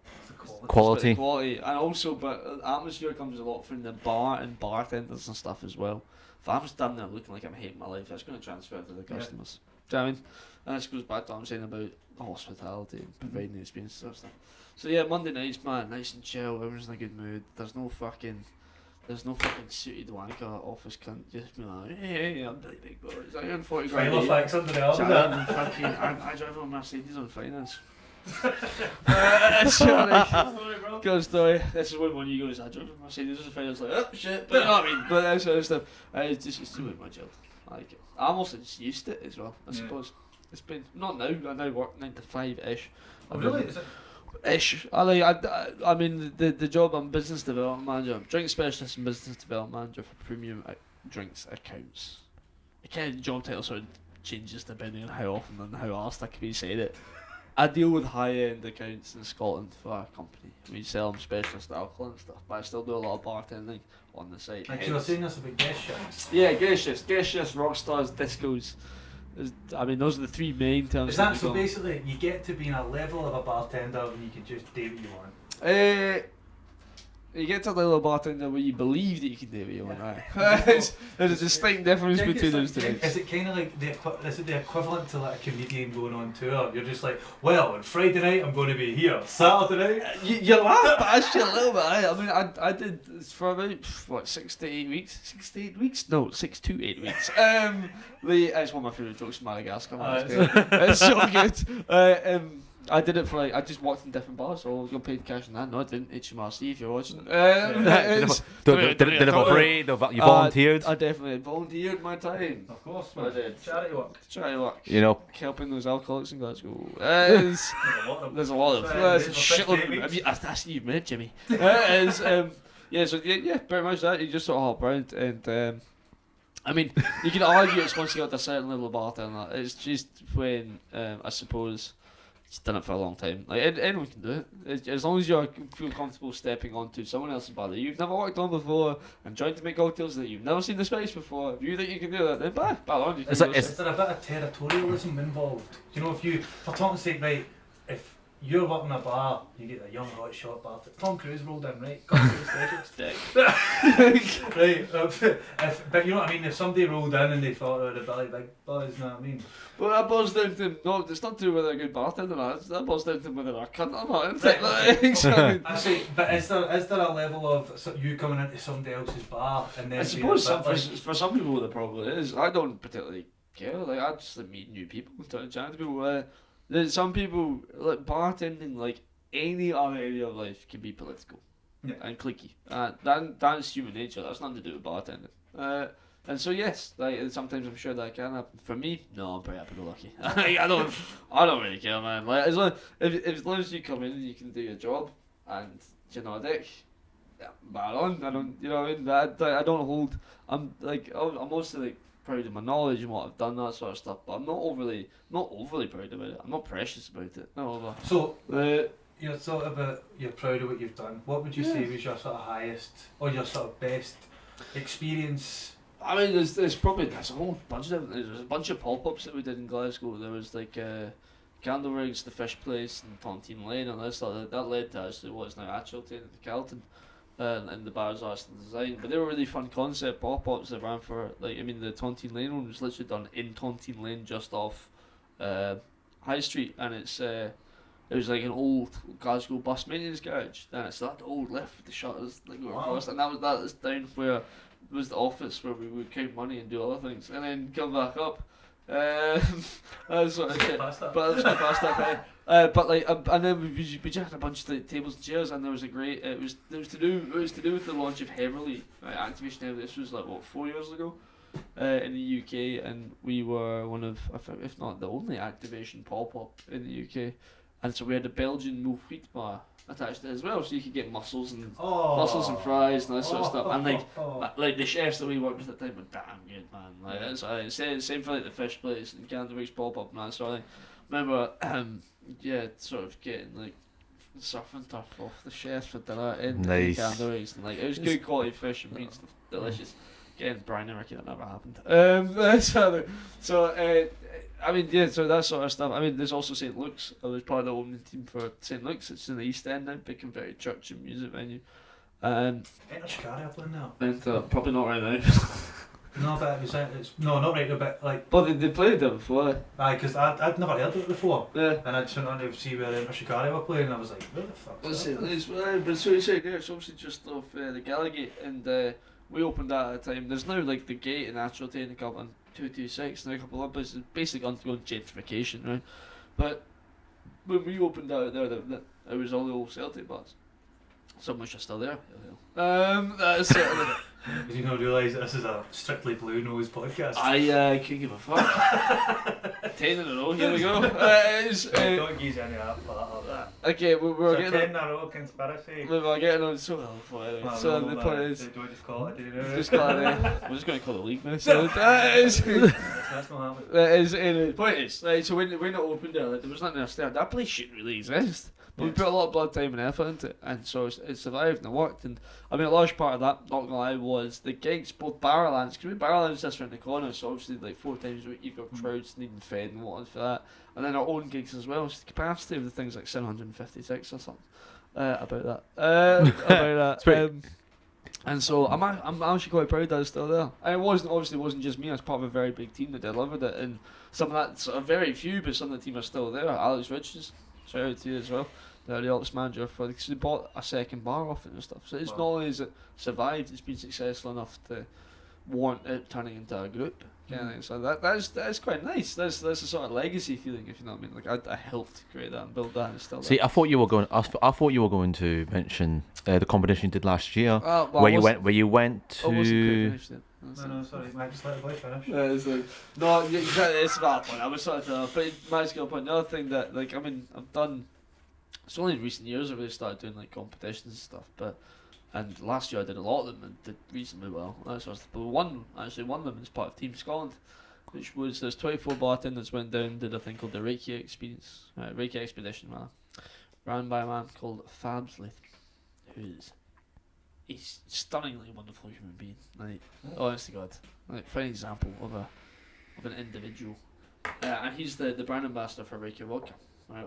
B: Quality.
C: And also, but atmosphere comes a lot from the bar and bartenders and stuff as well. If I'm standing there looking like I'm hating my life, that's going to transfer to the customers. Do you know what I mean? And this goes back to what I'm saying about hospitality and providing the experience and stuff. So yeah, Monday nights, man, nice and chill, everyone's in a good mood. There's no fucking suited wanker office cunt just be like, hey, I'm Billy Big Boys. I earn 40 grand.
A: Final facts under the arm.
C: I drive a Mercedes on finance. Good story. This is when one of you goes, I drive a Mercedes on finance. Like, oh shit, but you know what I mean. But that sort of stuff. It's too much chilled. I like it. I'm also just used to it as well, I suppose. It's been not now. I now work 9 to 5 ish.
A: Oh really? Is it?
C: Ish. I mean the job. I'm business development manager. I'm drink specialist and business development manager for premium drinks accounts. The kind of job title sort of changes depending on how often and how asked I can be saying it. I deal with high-end accounts in Scotland for our company. We sell them specialist alcohol and stuff, but I still do a lot of bartending on the site.
A: Like you were saying this about guest shifts.
C: Yeah, guest shifts, rock stars, discos. I mean, those are the three main terms.
A: Is that so? Basically, you get to be in a level of a bartender when you can just do what you want.
C: You get to the level of bartender where you believe that you can do what you want. Right? There's a distinct difference between those two things.
A: Is it kind of like is it the equivalent to like a comedian going on tour? You're just like, well, on Friday night I'm going to be here. Saturday night.
C: You laugh, but actually a little bit. I mean, I did for about 6 to 8 weeks. 6 to 8 weeks? No, 6 to 8 weeks. It's one of my favourite jokes from Madagascar. It's so good. I did it for I just walked in different bars, so I was going to pay cash on that. No, I didn't. HMRC, if you're watching.
B: Did it for free? You volunteered?
C: I definitely volunteered my time.
A: Of course,
C: I did.
A: Charity work.
B: You know,
C: helping those alcoholics in Glasgow. There's a lot of there's a shitload. I mean, that's you've met Jimmy. Yeah, so pretty much that. You just sort of hop around and. I mean, you can argue it's once you got to a certain level of bartender. It's just when I suppose. He's done it for a long time. Like anyone can do it. As long as you feel comfortable stepping onto someone else's bar that you've never worked on before and trying to make cocktails that you've never seen the space before. If you think you can do that, then by all means.
A: Is there a bit of territorialism involved? You know, if we're talking say right, if you're working a bar, you get a young hot shot bar. Tom Cruise rolled in, right? Tom Cruise specialist. Right, but you know what I mean? If somebody rolled in and they thought they were the Billy Big Boys, you know what I mean?
C: Well, that boils down to no. It's not to do whether they're a good bartender or not. That boils down to whether they're a cunt or not. Isn't it?
A: I say, but is there a level of you coming into somebody else's bar and then
C: I suppose for some people there probably is. I don't particularly care. Like I just like meet new people, chatting to people. There's some people like bartending, like any other area of life, can be political and cliquey. That's human nature. That's nothing to do with bartending. And so yes, like sometimes I'm sure that can happen. For me, no, I'm pretty happy-go-lucky. I don't really care, man. Like as long as you come in and you can do your job and you're not a dick, bar on. I don't, you know what I mean? I don't hold. I'm mostly like proud of my knowledge and what I've done, that sort of stuff. But I'm not overly proud about it. I'm not precious about it. No.
A: So you're you're proud of what you've done. What would you say was your sort of highest or your sort of best experience?
C: I mean, there's probably there's a bunch of pop-ups that we did in Glasgow. There was like Candle Rigs, the Fish Place, and Tontine Lane, and that led to actually what is now Actualty at the Carlton, and the Bars Arts and Design. But they were really fun concept pop-ups that ran for the Tontine Lane one was literally done in Tontine Lane, just off High Street, and it was like an old Glasgow bus maintenance garage. And it's that old lift with the shutters that go across, and that was down where was the office where we would count money and do other things, and then come back up. That's sort of shit. But I was past that. And then we just had a bunch of tables and chairs, and there was a great. It was to do with the launch of Heverly, Activation Heverly. This was like 4 years ago, in the UK, and we were one of, if not the only activation pop-up in the UK, and so we had a Belgian Wolf Wheat bar attached to it as well, so you could get mussels and fries and that sort of stuff, and like the chefs that we worked with at the time were damn good, man. Like that's same for like the Fish Place and Candlewick's pop-up and that sort of thing. Remember, sort of getting like surf and turf off the chefs for dinner in Candlewick's, and like it was good quality fish and meat stuff, delicious. Again, Brian and Ricky, that never happened. So that sort of stuff. I mean, there's also St. Luke's. I was part of the opening team for St. Luke's. It's in the East End now, big converted church and music venue.
A: Enter Shikaria playing now?
C: Probably not right now.
A: No, but not right now, but like...
C: But they played there before.
A: Aye, because I'd never heard of it before.
C: Yeah.
A: And I just went on to see where Enter Shikaria were playing, and I was like, where the fuck is that?
C: But so it's obviously just off the Gallagate, and we opened that at a time. There's now like the Gate and Actualty and a couple and 226 and a couple of places, basically undergoing gentrification, right? But when we opened out there, it was all the old Celtic bars. Some of which are still there. That's certainly.
A: Did you not realise that this is a strictly Blue Nose podcast?
C: I couldn't give a fuck. 10 in a row, here we go.
A: Don't use any of that part of that.
C: Okay, we're getting
A: 10 in a row conspiracy.
C: We were getting on so well anyway.
A: Well,
C: so
A: no,
C: the point is,
A: do we just call it? We're
C: just going to call it the league now. So that is.
A: That's not happening.
C: That is. The point is, right, so when it opened there, there was nothing else there. That place shouldn't really exist. But we put a lot of blood, time and effort into it, and so it survived and it worked. And I mean, a large part of that, not gonna lie, was the gigs, both Barrowlands, because Barrowlands just around the corner, so obviously like 4 times a week you've got crowds needing fed and whatnot for that, and then our own gigs as well. So the capacity of the things like 756 or something about that. And so I'm actually quite proud that it's still there. And it wasn't just me. I was part of a very big team that delivered it, and some of that sort of very few, but some of the team are still there. Alex Richards, shout out to you as well. The ops manager because they bought a second bar off it and stuff. So it's not only has it survived, it's been successful enough to warrant it turning into a group. So that's quite nice. That's a sort of legacy feeling, if you know what I mean. Like I helped create that and build that, and it's still.
B: See,
C: there.
B: I thought you were going to mention the competition you did last year, where you went to.
C: I wasn't quite finished yet.
A: No, sorry, Mike, just let the boy finish.
C: It's a valid point. I was sort of, but Mike's got a point. Another thing that, like, I mean, I've done. It's only in recent years I really started doing like competitions and stuff, and last year I did a lot of them and did reasonably well. But we won of them as part of Team Scotland, which was there's 24 bartenders went down, did a thing called the Reiki Expedition, ran by a man called Fabs Latham, who's he's stunningly wonderful human being. Like, honest to God, like for an example of an individual, and he's the brand ambassador for Reiki Vodka,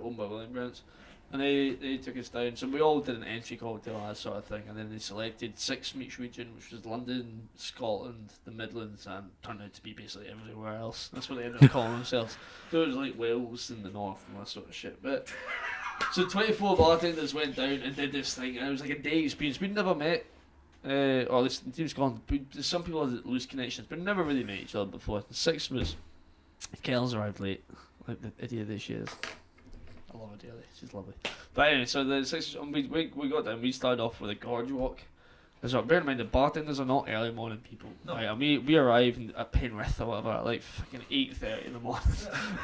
C: owned by William Brown's. And they took us down, so we all did an entry cocktail and that sort of thing, and then they selected 6 from each region, which was London, Scotland, the Midlands, and turned out to be basically everywhere else. That's what they ended up calling themselves. So it was like Wales in the north and that sort of shit. But so 24 bartenders went down and did this thing, and it was like a day experience. We'd never met, or at least the team's gone. Some people had loose connections, but never really met each other before. 6 was Kells arrived late, like the idiot that she is. I love her dearly. She's lovely. But anyway, so the 6 we got down. We started off with a gorge walk. So bear in mind the bartenders are not early morning people.
A: No.
C: Right, we arrived at Penrith or whatever at like fucking 8:30 in the morning.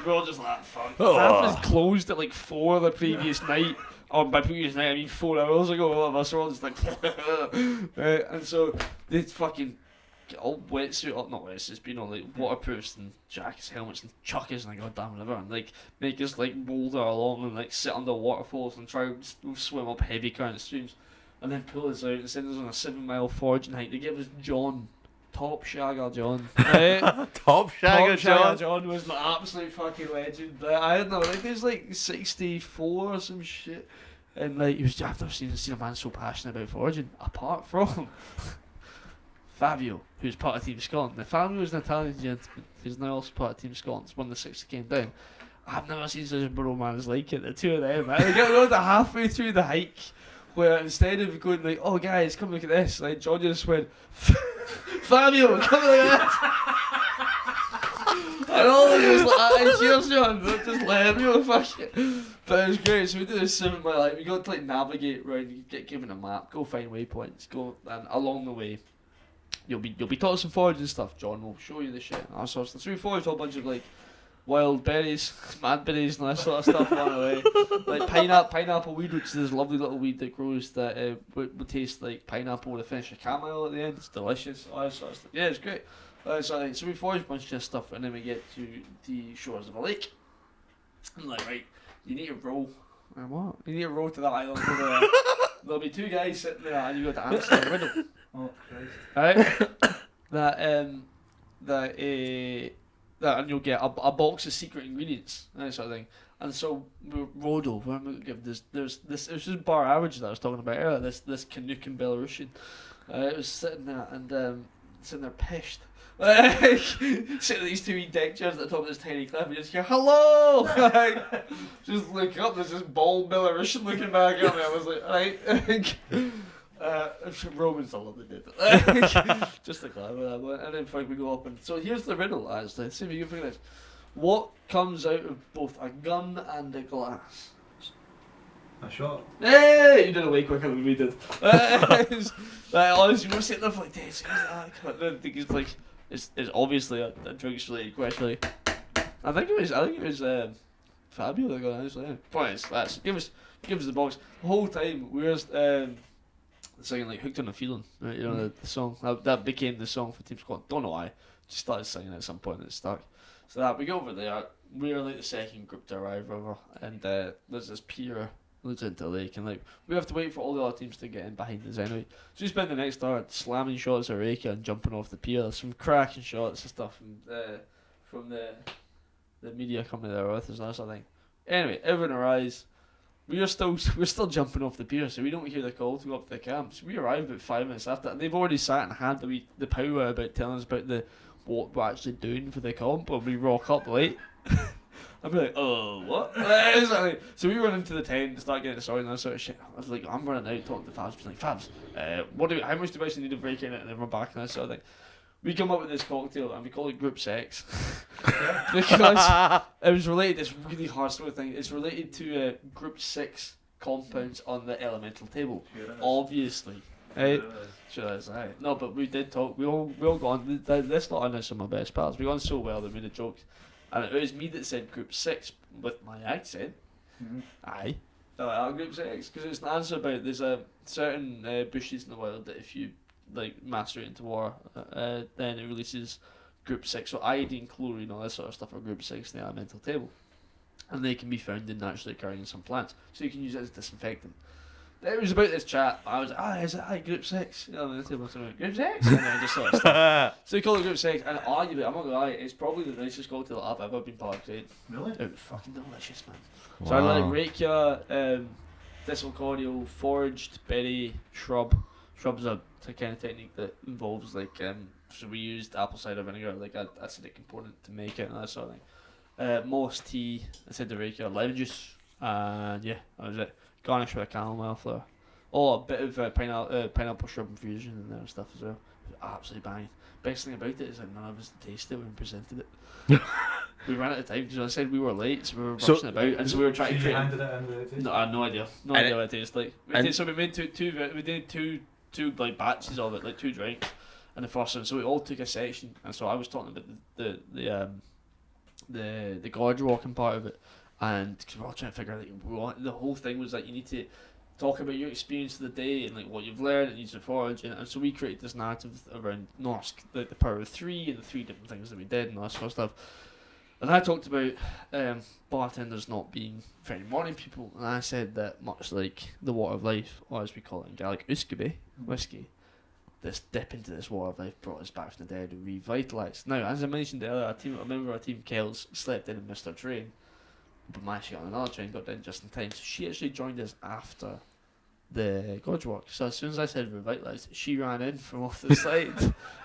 C: We're all just like fuck. Half is closed at like 4 the previous night. Or by previous night I mean 4 hours ago or whatever. So we're all just like right, and so they fucking get all wetsuit up, not wetsuits, but like waterproofs and jackets, helmets, and chuck us in a goddamn river and like make us like boulder along and like sit under waterfalls and try to swim up heavy current streams, and then pull us out and send us on a 7-mile foraging hike. They give us John, Top Shagger John. Right?
B: Top Shagger John.
C: John was an absolute fucking legend. I don't know, like he was like 64 or some shit, and like he was. I've never seen a man so passionate about foraging apart from Fabio, who's part of Team Scotland. Now, Fabio was an Italian gentleman who's now also part of Team Scotland. It's one of the 6 that came down. I've never seen such a bromance like it. The two of them, man. They get going to halfway through the hike, where instead of going like, "Oh guys, come look at this," like John just went, "Fabio, come look at this." And all of us like, "Cheers, John." Just let me fuck it. But it was great. So we did this 7-mile hike. We got to like navigate around. You get given a map, go find waypoints, go, and along the way you'll be taught some foraging stuff. John will show you the shit and all sorts of stuff. So we foraged a whole bunch of like wild berries, mad berries and that sort of stuff along the way. Like pineapple weed, which is this lovely little weed that grows that would taste like pineapple with a finish of caramel at the end. It's delicious. All that sort of stuff. Yeah, it's great. So we foraged a bunch of stuff, and then we get to the shores of a lake. I'm like, right, you need to row. And what? You need to row to that island over there. There'll be 2 guys sitting there, and you got to answer the riddle.
A: Oh Christ.
C: Right? that and you'll get a box of secret ingredients, that sort of thing. And so we rowed over, and we give there's this. It was just bar average that I was talking about earlier. This Canuckin Belarusian, it was sitting there and sitting there pissed. Like, sitting at these 2 wee deck chairs at the top of this tiny cliff, and you just hear hello. Like, just look up. There's this bald Belarusian looking back at me. I was like, right. Roman's a lovely dude. Just a glad with that one. And then we go up and so here's the riddle, actually. See if you can figure this. What comes out of both a gun and a glass?
A: A shot.
C: Hey, you did it way quicker than we did. Honestly, we were sitting there for like days. I think it's like it's obviously a drinks related question. Like, I think it was Fabio that got it. Yeah. Point is, give us the box. The whole time we were singing like "Hooked on a Feeling," right? You know the song that became the song for Team Scotland. Don't know why. Just started singing at some point and it stuck. So that we go over there. We're like the second group to arrive over, and there's this pier leads into the lake, and like we have to wait for all the other teams to get in behind us anyway. So we spend the next hour slamming shots at Reka and jumping off the pier. There's some cracking shots and stuff from the media company there with us and that sort of thing. Anyway, everyone arrives. We're still jumping off the pier, so we don't hear the call to go up to the camp. So we arrive about 5 minutes after, and they've already sat and had the power about telling us about what we're actually doing for the comp, and we rock up late. I'd be like, oh, what? So we run into the tent and start getting sorted and that sort of shit. I was like, I'm running out, talking to Fabs, being like, Fabs, how much do we actually need to break in it? And then we're back and that sort of thing. We come up with this cocktail and we call it Group Sex. Because it was related, it's really hard sort of thing, it's related to Group 6 compounds on the elemental table. Sure, obviously. Right? Sure is, right. No, but we did talk, we all got on, this lot on some of my best pals. We got on so well that we made a joke. And it was me that said Group 6 with my accent. Mm-hmm. Aye. Group 6, because it's an answer about there's a certain bushes in the world that if you like master it into war, then it releases Group 6. So iodine, chlorine, all that sort of stuff are Group 6 in the elemental table. And they can be found in naturally occurring in some plants. So you can use it as disinfectant. It was about this chat. I was like, is it group 6? You know, and they were like, group 6? And then I just sort of stopped. So we called it group 6, and arguably, I'm not gonna lie, it's probably the nicest cocktail I've ever been partaking in.
A: Really?
C: It was fucking delicious, man. So I had like rakia, thistle cordial, foraged berry, shrub. Shrub's a kind of technique that involves like so we used apple cider vinegar, like an acidic component to make it and that sort of thing. Moss tea, I said the rakia, lemon juice, and yeah, that was it. Garnish with a chamomile flower. Oh, a bit of pineapple shrub infusion in there and stuff as well. It was absolutely banging. Best thing about it is that none of us tasted it when we presented it. We ran out of time because I said we were late, so we were rushing about, and so we were trying to create.
A: Handed it in the taste?
C: No, I had no idea. No idea what it tastes like. So we made two like batches of it, like 2 drinks, and the first one. So we all took a section, and so I was talking about the gorge walking part of it, and cause we're all trying to figure out the whole thing was like you need to talk about your experience of the day and like what you've learned and you forage, and so we created this narrative around Norsk, like the power of 3 and the 3 different things that we did and all that sort of stuff. And I talked about bartenders not being very morning people, and I said that much like the water of life, or as we call it in Gaelic, uskabe, whiskey, this dip into this water of life brought us back from the dead and revitalised. Now, as I mentioned earlier, a member of our team, Kels, slept in and missed her train, but managed to get on another train, got down just in time, so she actually joined us after the gorge walk. So as soon as I said revitalised, she ran in from off the side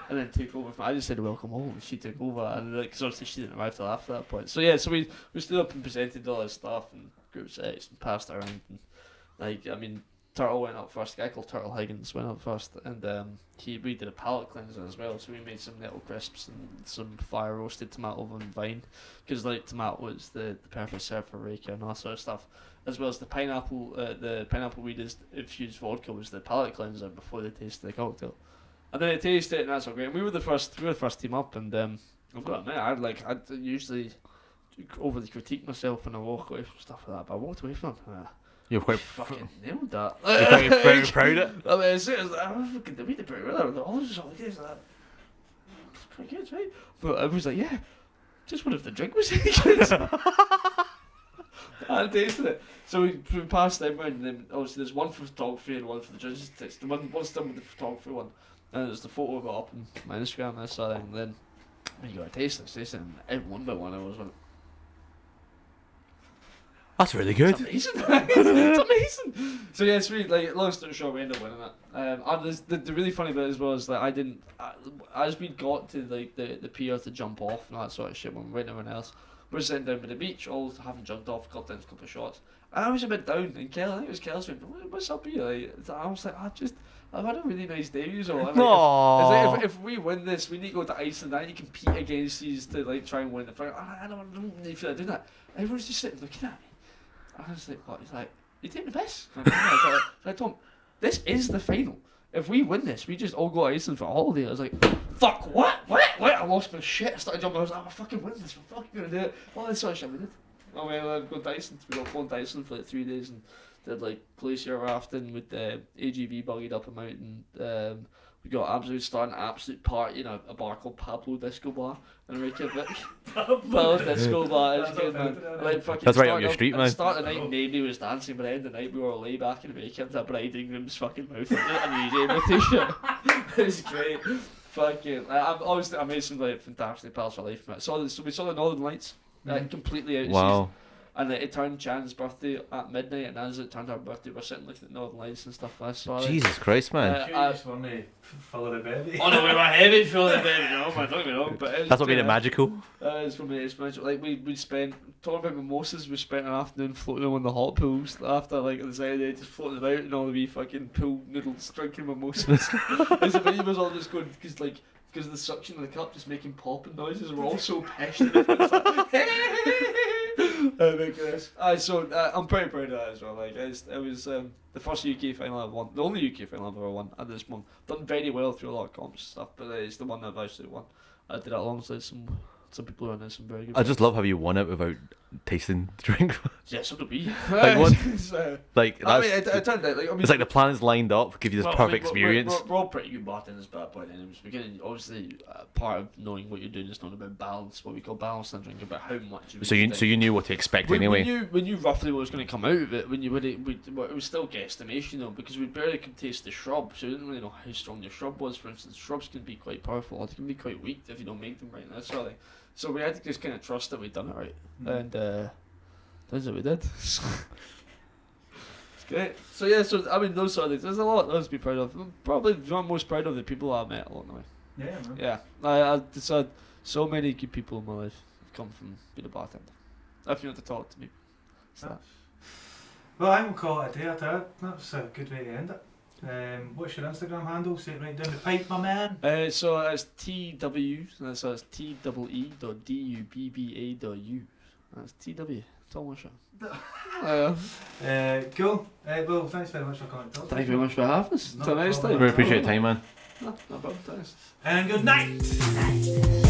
C: and then took over. I just said welcome home, and she took over, and like, cause obviously she didn't arrive till after that point. So yeah, so we stood up and presented all this stuff and group sex and passed it around, and like I mean, Turtle went up first. A guy called Turtle Higgins went up first, and we did a palate cleanser as well. So we made some nettle crisps and some fire roasted tomato on vine, because like tomato was the perfect serve for rakia and all that sort of stuff. As well as the pineapple weed infused vodka was the palate cleanser before they tasted the cocktail, and then they tasted it and that's all great. And we were the first team up, and I've got to admit, I'd usually overly critique myself when I walk away from stuff like that, but I walked away from it.
B: You're quite
C: fucking nailed that.
B: You're very proud of it.
C: I mean, as soon as I fucking did it pretty well. All this all this that. It's pretty good, right? But I was like, yeah, just what if the drink was any good? I tasted it. So we passed them around, and then obviously there's one for photography and one for the judges' taste. The one's done with the photography one, and there's the photo I got up on my Instagram and I saw that, and then when you got a taste it, and one by one I was like,
B: that's really good.
C: It's amazing. It's amazing. So yeah, sweet. Like long story short, we ended up winning it. And the really funny bit as well is that as we got to like the pier to jump off and that sort of shit when we went to everyone else, we're sitting down by the beach, all having jumped off, got down a couple of shots. And I was a bit down, and I think it was Kel's went, what's up here? Like, I was like, I've had a really nice day, you know. Like, if we win this, we need to go to Iceland. I need to compete against these to like try and win the final. I don't really feel like doing that. Everyone's just sitting looking at me. I was like, what? He's like, you taking the piss? I was like, Tom, this is the final. If we win this, we just all go to Iceland for a holiday. I was like, fuck, what? I lost my shit. I started jumping. I was like, I'm fucking win this. We're fucking gonna do it. All this sort of shit we did. I mean, I've gone to Iceland. We got flown to Iceland for like 3 days and did like glacier rafting with the AGV buggied up a mountain. We got absolute party in a bar called Pablo Disco Bar in Reykjavik. Pablo Disco Bar is good, man. Like,
B: that's right up your street, man.
C: Start the night, nobody was dancing, but at the end of the night, we were all lay back in Reykjavik, a bride and groom's fucking mouth and easy invitation. It was great. Fucking, I made some like fantastic pals for life, man. So we saw the Northern Lights, completely out of season. And it turned Chan's birthday at midnight, and as it turned our birthday, we're sitting looking at Northern Lights and stuff.
B: Jesus Christ, man!
A: For me, full of the baby.
C: Oh no, we were heavy full of the baby. No, man, don't get me wrong. But
B: that's what made it magical.
C: It's for me, it's magical. Like we spent talking about mimosas. We spent an afternoon floating them on the hot pools after like on the side of the day, just floating about and all the wee fucking pool noodles, drinking mimosas. As the baby was all just going because of the suction of the cup just making popping noises. We're all so pissed. I'm pretty proud of that as well. Like it was the first UK final I've won, the only UK final I've ever won at this moment. Done very well through a lot of comps and stuff, but it's the one I've actually won. I did it alongside some people who are some very good.
B: I just love how you won it without tasting drink.
C: Yeah, so to be.
B: Like what? Like
C: I
B: that's.
C: mean, it turned out,
B: It's like the planets lined up, give you this perfect experience.
C: We're all pretty good bartenders at that point. Anyways, beginning, obviously, part of knowing what you're doing is not about balance, what we call balance in drink, about how much.
B: So you knew what to expect
C: we
B: anyway.
C: knew roughly what was going to come out of it. It was still guesstimation though, because we barely could taste the shrub, so we didn't really know how strong the shrub was. For instance, shrubs can be quite powerful, or they can be quite weak if you don't make them right. And that sort of thing. So we had to just kind of trust that we'd done it right, and that's what we did. It's great. So yeah, I mean those sort of things. There's a lot to be proud of. Probably I'm most proud of the people I met along the way.
A: Yeah, man.
C: Yeah, I just had so many good people in my life have come from being a bartender. If you want to talk to me. So.
A: Well, I will call it a day or two. That's a good way to end it. What's your Instagram handle? Say it right down the pipe, my man.
C: So it's TW, so it's TWE.DUBBA.U. That's TW. Tom Wishart.
A: Cool. Well, thanks very much for coming.
C: Thank you very much for having us.
A: No
C: It's a nice
A: problem.
C: time.
B: Really appreciate your time, man.
C: No problem. Thanks.
A: And good night.